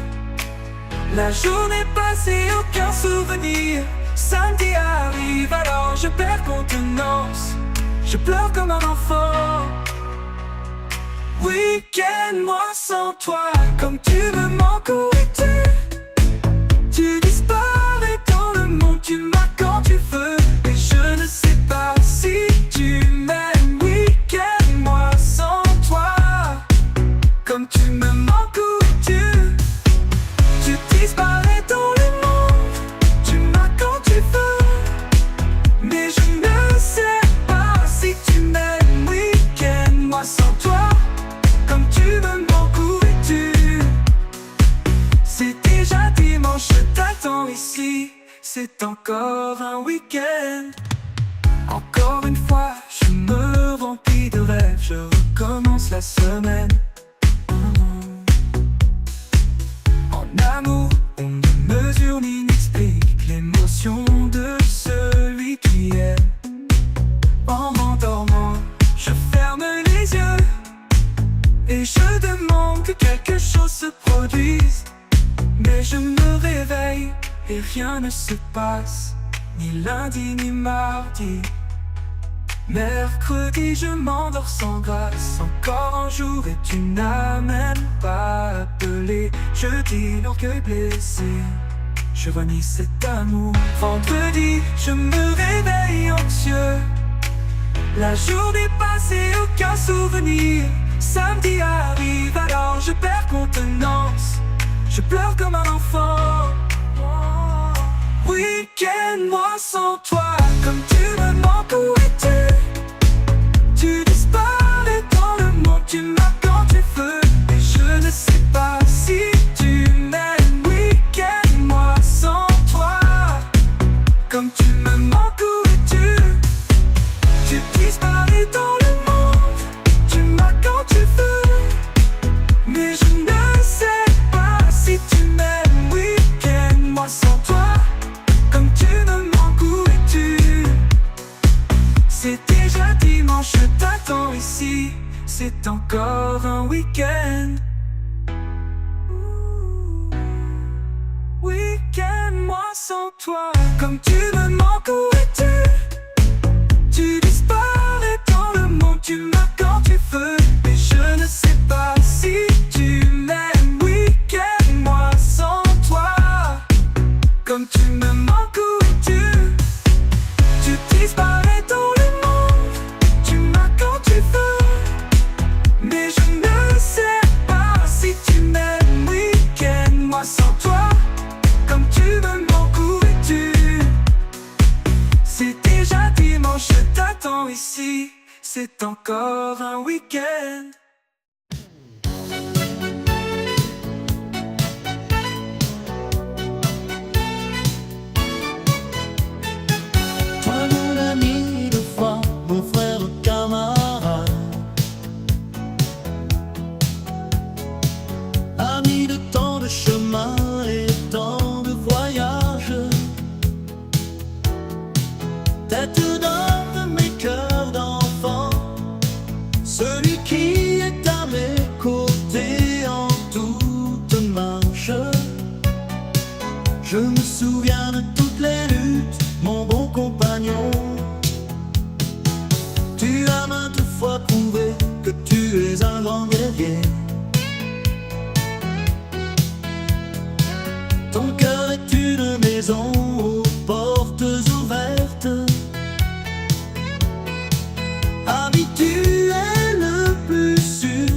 La journée passée, aucun souvenir. Samedi arrive, alors je perds contenance. Je pleure comme un enfant. Week-end, moi sans toi. Comme tu me manques, où es-tu? Tu disparais dans le monde, tu m'as quand tu veux. Et je ne sais pas si tu m'aimes. Week-end, moi sans toi. Comme tu me manques, où es-tu? Tu disparais dans le monde, tu m'as quand tu veux. Mais je ne sais pas si tu m'aimes. Week-end, moi sans toi. Comme tu me manques, où es-tu? C'est déjà dimanche, je t'attends ici. C'est encore un week-end. Encore une fois, je me remplis de rêves. Je recommence la semaine. En amour, on ne mesure ni n'explique l'émotion de celui qui aime. En m'endormant, je ferme les yeux et je demande que quelque chose se produise. Mais je me réveille et rien ne se passe, ni lundi ni mardi. Mercredi, je m'endors sans grâce. Encore un jour et tu n'as même pas appelé. Jeudi, l'orgueil blessé, je renie cet amour. Vendredi, je me réveille anxieux. La journée passée, aucun souvenir. Samedi arrive, alors je perds contenance. Je pleure comme un enfant. Week-end, moi sans toi. Comme tu me manques, où es-tu? Tu disparais dans le monde, tu m'as quand tu veux. Et je ne sais pas si tu m'aimes. Week-end, moi sans toi. Comme tu me manques, où es-tu? Tu disparais dans le monde, tu m'as quand tu veux. Mais je ne sais pas si tu m'aimes. Week-end, moi sans toi. Comme tu me manques, où es-tu? C'est déjà dimanche, je t'attends ici. C'est encore un week-end. Week-end, moi sans toi. Comme tu me manques, où es-tu? Tu disparais dans le monde, tu m'as quand tu veux. Mais je ne sais pas si tu m'aimes. Week-end, moi sans toi. Comme tu me manques, où es-tu? Tu disparais dans le monde, tu m'as quand tu veux. Mais je ne sais pas si tu m'aimes. Week-end, moi sans toi. Comme tu me manques, où es-tu? C'est déjà dimanche, je t'attends ici. C'est encore un week-end. Toi mon ami de foi, mon frère camarade, ami de tant de chemins et tant de voyages, tête d'un de mes cœurs d'enfant, celui qui est à mes côtés en toute marche. Je me souviens de toutes les luttes, mon bon compagnon. Tu as maintes fois prouvé que tu es un grand guerrier. Ton cœur est une maison aux portes ouvertes. Ami, tu es le plus sûr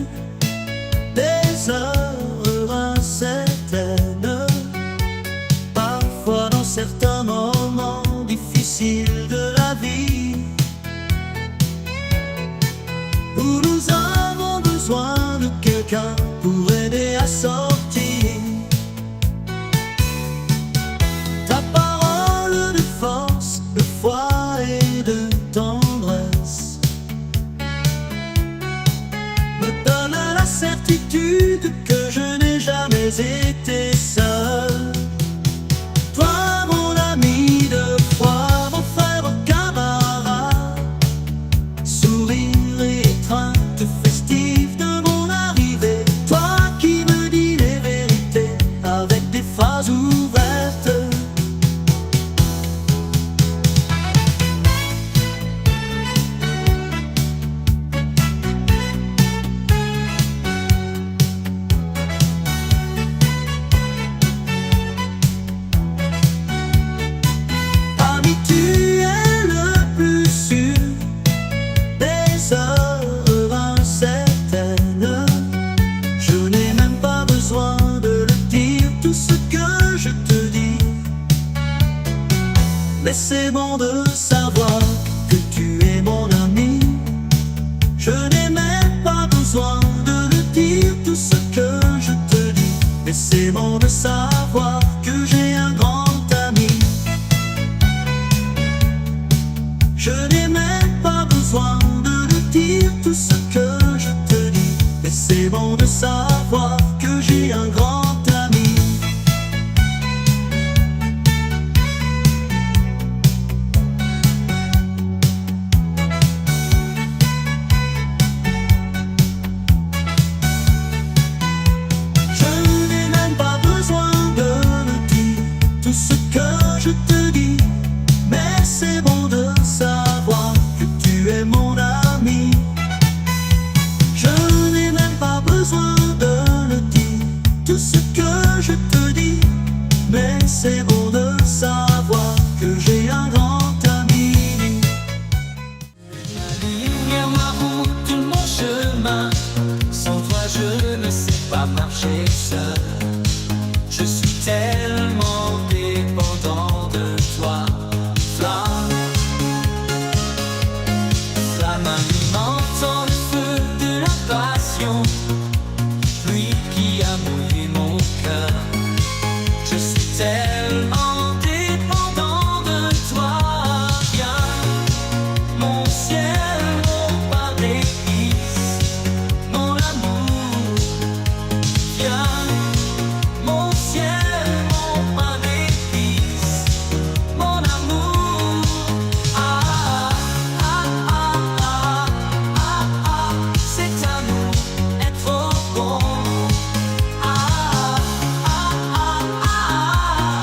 des heures incertaines. Parfois dans certains moments difficiles de la vie, où quelqu'un pour aider à sortir. Ta parole de force, de foi et de tendresse me donne la certitude que je n'ai jamais été seul. Toi mon ami de foi, mon frère, camarade, sourire et étreinte festive de mon arrivée. Toi qui me dis les vérités avec des phrases ouvertes. Ami, tu es le plus sûr des heures incertaines. Je n'ai même pas besoin de le dire, tout ce que je te dis. Mais c'est bon de savoir que tu es mon ami. Je n'ai même pas besoin de le dire, tout ce que je te dis. Mais c'est bon de savoir que j'ai un grand ami. Je n'ai même pas besoin de le dire, tout ce que je te dis. Mais c'est bon de savoir que j'ai un grand ami. Je n'ai même pas besoin de le dire, tout ce que je te dis. Mais c'est bon de savoir que tu es mon ami. Je n'ai même pas besoin de le dire, tout ce que je te dis. Mais c'est bon de savoir que j'ai un grand ami. Lumière-moi route, mon chemin. Sans toi je ne sais pas marcher seul. Je suis tellement dépendant de toi. Flamme, flamme alimentant le feu de la passion, pluie qui a mouillé mon cœur. Je suis tellement dépendant de toi. Viens, mon ciel, mon pain d'épices, mon amour. Viens, mon ciel, mon pain d'épices, mon amour. Ah, ah, ah, ah, ah, ah, cet amour est trop bon. Ah, ah, ah, ah,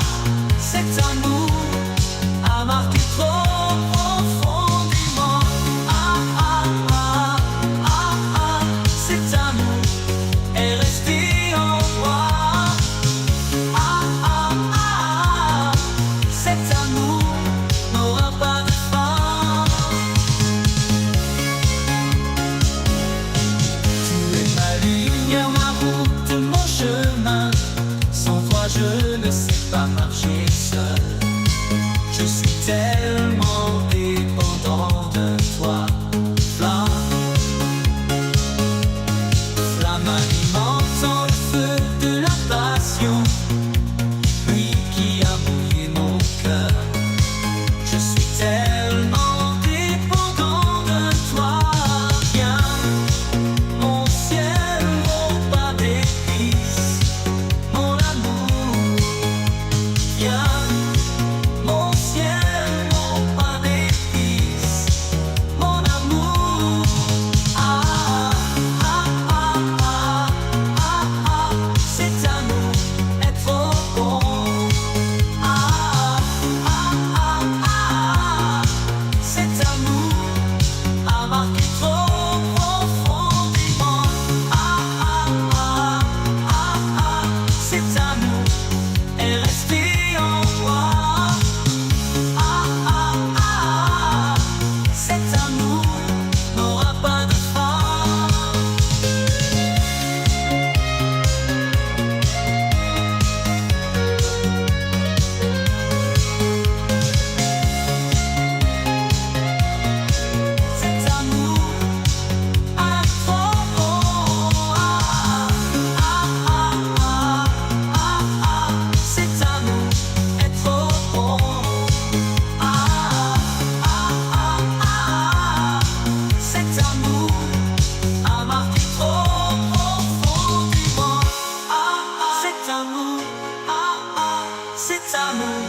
cet amour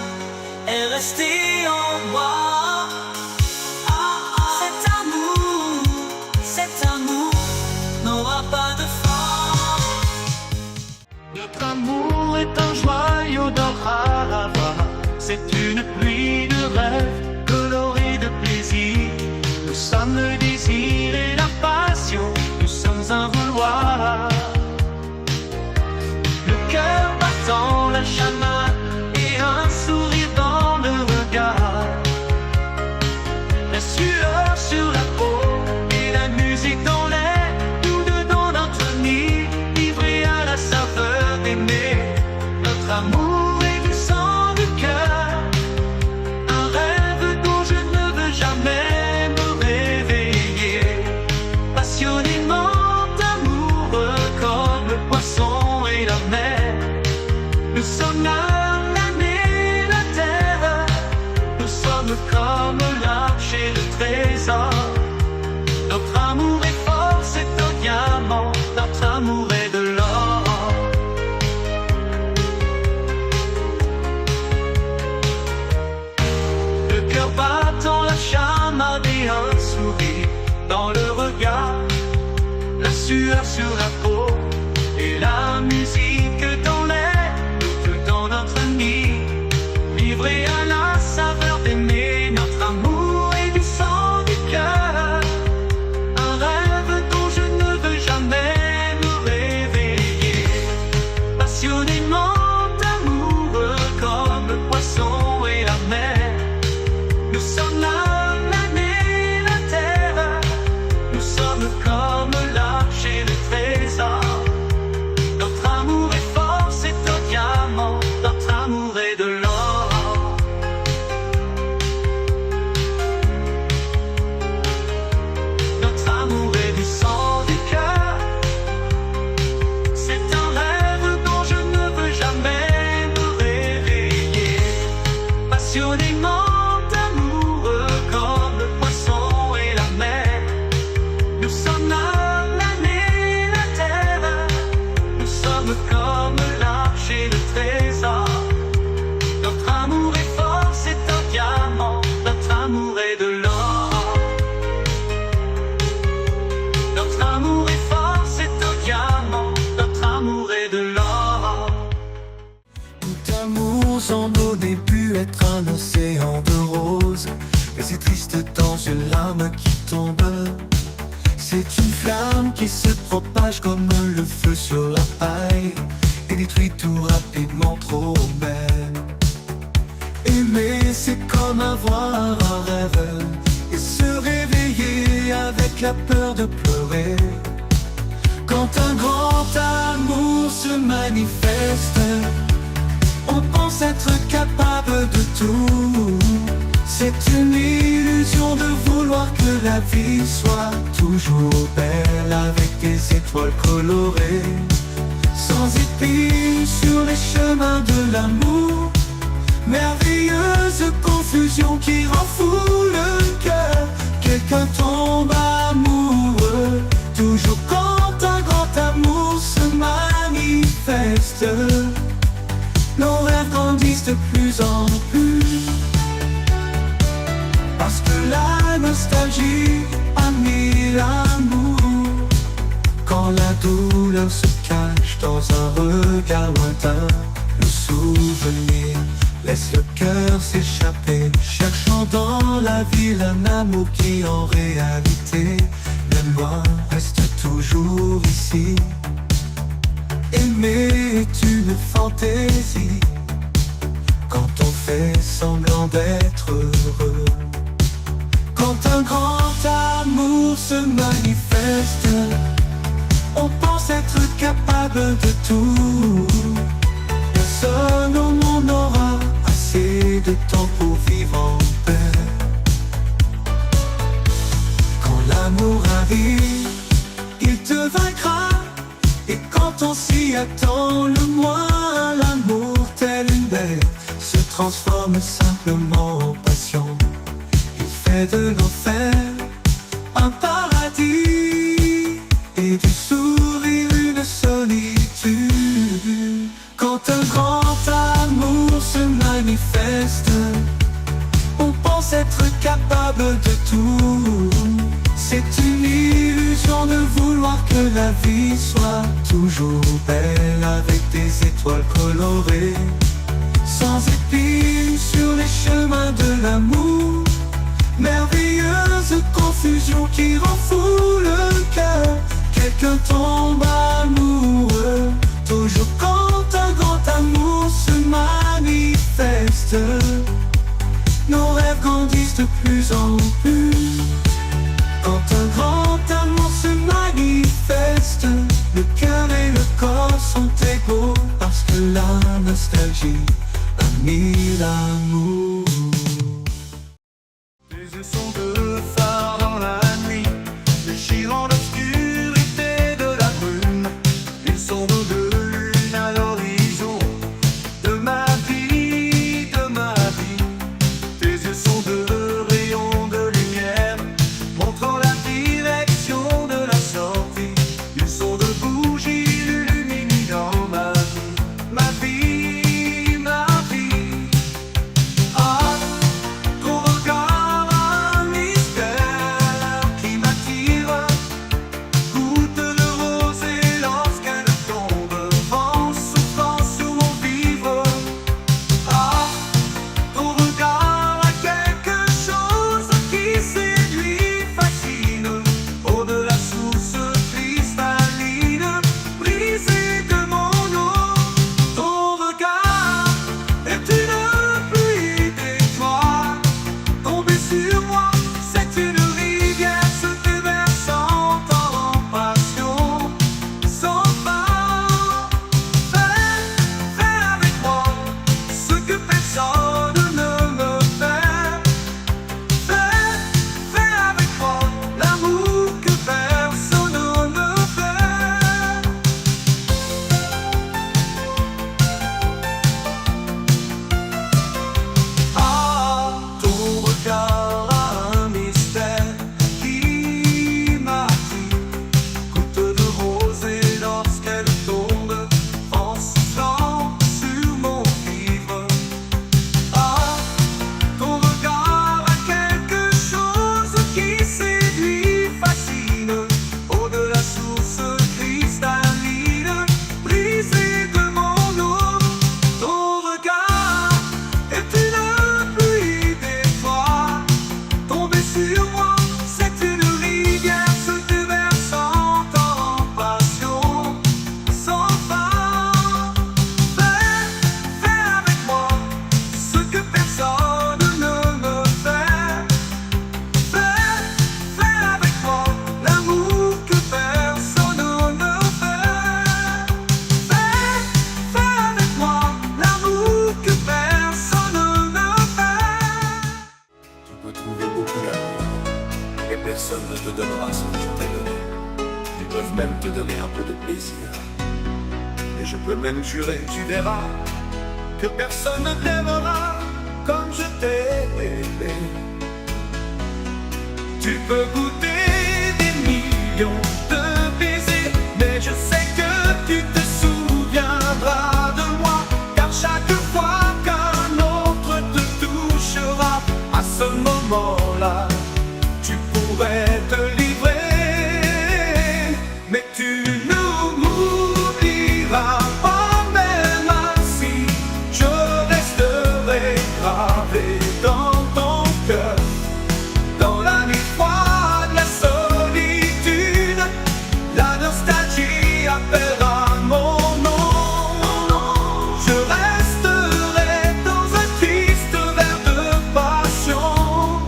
est resté en moi. Cet amour n'aura pas de fin. Notre amour est un joyau d'or à voir. C'est une pluie de rêves colorés de plaisir. Nous sommes le désir et la passion. Nous sommes un vouloir. Le cœur battant, la chamade et un sourire dans le regard. La sueur sur la peau et la musique dans l'air. Nous deux dans notre nid, livrés à la saveur d'aimer. Notre amour est du sang du cœur, un rêve dont je ne veux jamais me réveiller. Passionnément amoureux comme le poisson et la mer. Nous sommes l'âme et la terre. Nous sommes comme l'arche et le trésor. Notre amour est fort, c'est un diamant. Notre amour est de l'or. Le cœur battant, la chamade et un sourire dans le regard. La sueur sur la peau et la musique dans l'air. Nous deux dans notre nid, livrés à la saveur d'aimer. Notre amour est du sang du cœur, un rêve dont je ne veux jamais me réveiller. Passionnément amoureux comme le poisson et la mer. Nous sommes l'âme et la terre. Nous sommes comme l'arche et le trésor. Notre amour est fort, c'est un diamant. Notre amour est de l'or. Notre amour est du sang du cœur. C'est un rêve dont je ne veux jamais me réveiller. Passionnément amoureux comme le poisson et la mer. Nous sommes l'âme et la terre. Nous sommes comme l'arche et le trésor. Notre amour est fort, c'est un diamant. Notre amour est de l'or. Notre amour est fort, c'est un diamant. Notre amour est de l'or. Tout amour semble au début être un océan de roses. Mais c'est triste dans une larme qui tombe. C'est une flamme qui se propage comme le feu sur la paille et détruit tout rapidement, trop belle. Aimer, c'est comme avoir un rêve et se réveiller avec la peur de pleurer. Quand un grand amour se manifeste, on pense être capable de tout. C'est une illusion de vouloir que la vie soit toujours belle avec des étoiles colorées. Sans épines sur les chemins de l'amour, merveilleuse confusion qui rend fou le cœur. Quelqu'un tombe amoureux, toujours quand un grand amour se manifeste. Nos rêves grandissent de plus en plus, parce que la nostalgie a mis l'amour. Quand la douleur se cache dans un regard lointain, le souvenir laisse le cœur s'échapper, cherchant dans la ville un amour qui en réalité, même loin, reste toujours ici. Aimer est une fantaisie quand on fait semblant d'être heureux. Quand un grand amour se manifeste, on pense être capable de tout. Personne au monde n'aura assez de temps pour vivre en paix. Quand l'amour arrive, il te vaincra. Et quand on s'y attend le moins, l'amour tel une bête se transforme simplement en passion. Il fait de l'enfer un paradis et du sourire une solitude. Quand un grand amour se manifeste. On pense être capable de tout. C'est une illusion de vouloir que la vie soit toujours belle, avec des étoiles colorées, sans épines sur les chemins de l'amour. Merveilleuse confusion qui rend fou le cœur. Quelqu'un tombe amoureux, toujours quand un grand amour se manifeste. Nos rêves grandissent de plus en plus. Quand un grand amour se manifeste, le cœur et le corps sont égaux, parce que la nostalgie a mis l'amour. Tes yeux sont deux phares dans la nuit, déchirant l'obscurité de la brume. Ils sont nos deux lunes à l'horizon de ma vie, de ma vie. Tes yeux sont deux rayons de lumière, montrant la direction de la sortie. Ils sont deux bougies illuminant ma vie, ma vie, ma vie. Ah, ton regard a un mystère qui m'attire. Goutte de rosée lorsqu'elle tombe, vent soufflant sur mon vivre. Ah, ton regard a quelque chose qui séduit, fascine. Au-delà source cristalline, brisée de mon eau. Ton regard est une pluie d'étoiles tombée sur moi. C'est une rivière se déversant en passion sans fin. Fais avec moi ce que personne ne me fait. Fais avec moi l'amour que personne ne me fait. Ah, ton regard a un mystère qui m'attire. Goutte de rosée lorsqu'elle tombe, en soufflant sur mon vivre. Ah, ton regard a quelque chose qui séduit, fascine. Au-delà source cristalline, brisée de mon eau. Ton regard est une pluie d'étoiles tombée sur moi. C'est une rivière se déversant en passion sans fin. Fais avec moi ce que personne ne me fait. Fais avec moi l'amour que personne ne fait. Fais avec moi l'amour que personne ne fait. Tu peux trouver beaucoup d'amour, et personne ne te donnera ce que je t'ai donné. Ils peuvent même te donner un peu de plaisir. Et je peux même jurer, tu verras, que personne ne t'aimera comme je t'ai aimé. Tu peux goûter des millions de baisers, mais je sais que tu te souviendras de moi. Car chaque fois qu'un autre te touchera, à ce moment-là, tu pourrais te livrer. Mais tu ne m'oublieras pas, même ainsi je resterai gravé dans ton cœur. Dans la nuit froide, la solitude, la nostalgie appellera mon nom. Je resterai dans un triste verre de passion,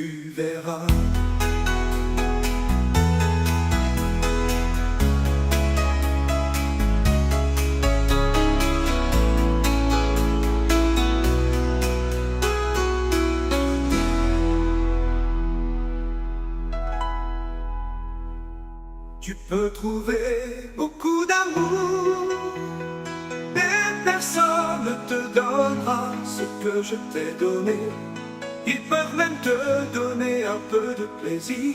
tu verras. Tu peux trouver beaucoup d'amour, mais personne ne te donnera ce que je t'ai donné. Ils peuvent même te donner un peu de plaisir,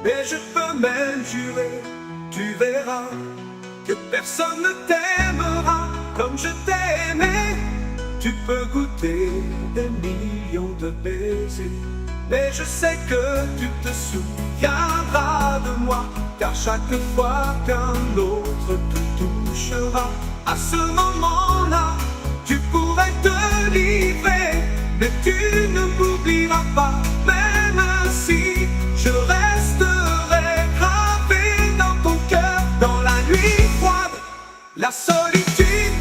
mais je peux même jurer, tu verras, que personne ne t'aimera comme je t'ai aimé. Tu peux goûter des millions de baisers, mais je sais que tu te souviendras de moi. Car chaque fois qu'un autre te touchera, à ce moment-là, tu pourrais te livrer. Mais tu ne m'oublieras pas, même ainsi, je resterai gravé dans ton cœur. Dans la nuit froide, la solitude,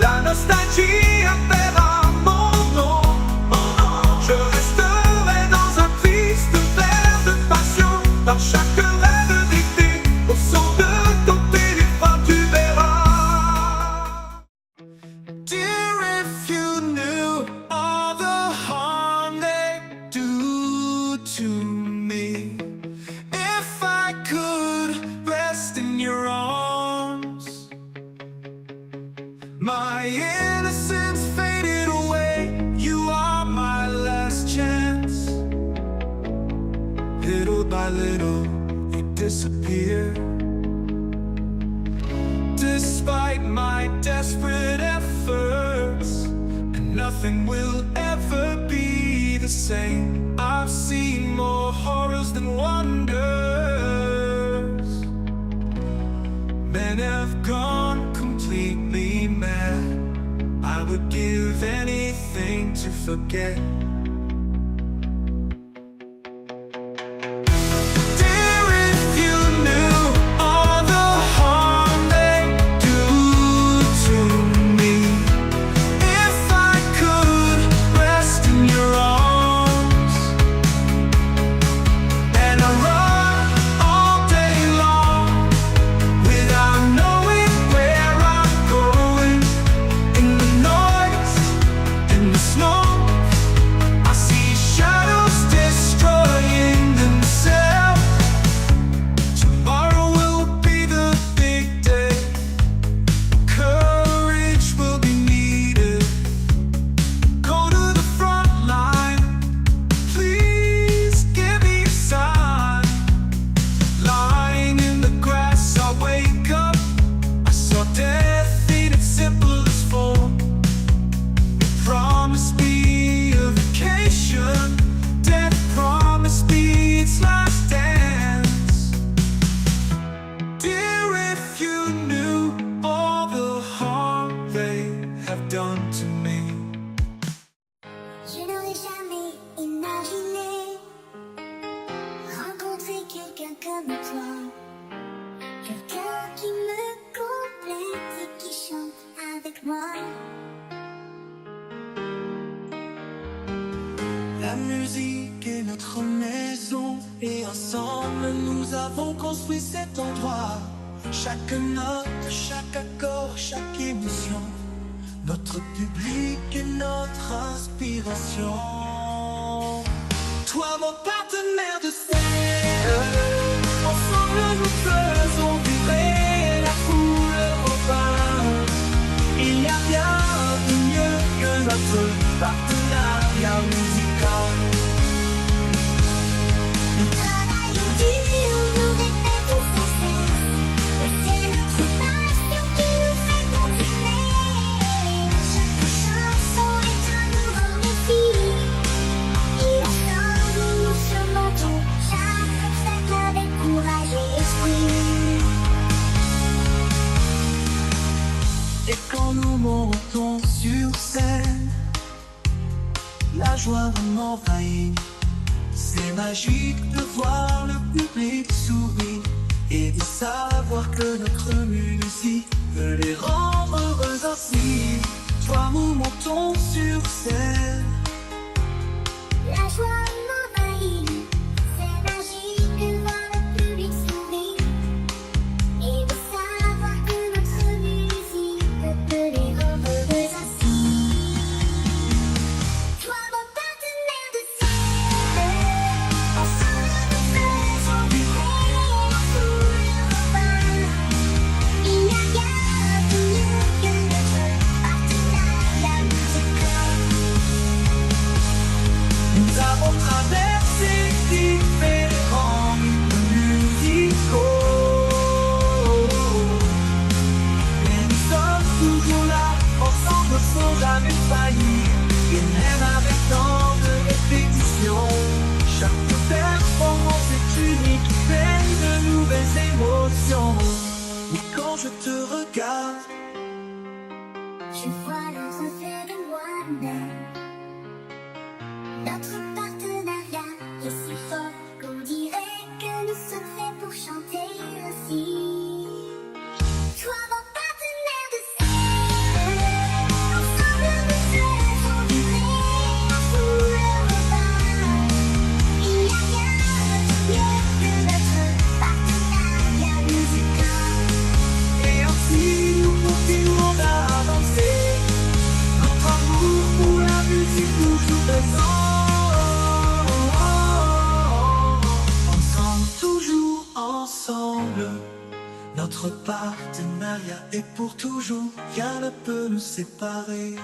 la nostalgie appellera mon nom. Je resterai dans un triste verre de passion, dans chaque rêve d'été, au son de ton téléphone, tu verras. Dear, if you knew all the harm they do to me, if I could rest in your arms, my innocence faded away. You are my last chance. Little by little, you disappear. Despite my desperate efforts, and nothing will ever be the same. I've seen more horrors than wonders. Men have gone completely mad. I would give anything to forget. Dear, if you knew all the harm they do to me, if I could rest in your arms, and I run all day long without knowing where I'm going. In the noise, in the smoke, I see shadows destroying themselves. Tomorrow will be the big day. Courage will be needed. Go to the front line. Please give me a sign. Lying in the grass, I wake up. I saw death in its simplest form. It promised me a vacation. Death promised me its last dance. Dear, if you knew all the harm they have done to me. Je n'aurais jamais imaginé rencontrer quelqu'un comme toi. Quelqu'un qui me complète et qui chante avec moi. La musique est notre maison et ensemble nous avons construit cet endroit. Chaque note, chaque accord, chaque émotion, notre public est notre inspiration. Toi mon partenaire de scène, ensemble nous faisons vibrer la foule européenne. Il n'y a rien de mieux que notre partenariat musical. Nous travaillons dur, nous répétons sans cesse. Et c'est notre passion qui nous fait continuer. Chaque chanson est un nouveau défi. Et ensemble nous surmontons chaque obstacle avec courage et esprit. Et quand nous montons sur scène, la joie m'envahit. C'est magique de voir le public sourire et de savoir que notre musique peut les rendre heureux ainsi. Toi nous montons sur scène. La joie m'envahit. quand je te regarde. Je vois le reflet de moi-même. Notre partenariat est si fort qu'on dirait que nous sommes faits pour chanter aussi. Toi mon partenaire de scène, ensemble nous faisons vibrer la foule repas. Il n'y a rien de mieux que notre partenariat musical. Et ainsi nous continuons d'avancer. Notre amour pour la musique toujours présent. Ensemble, toujours ensemble. Notre partenariat est pour toujours, rien ne peut nous séparer.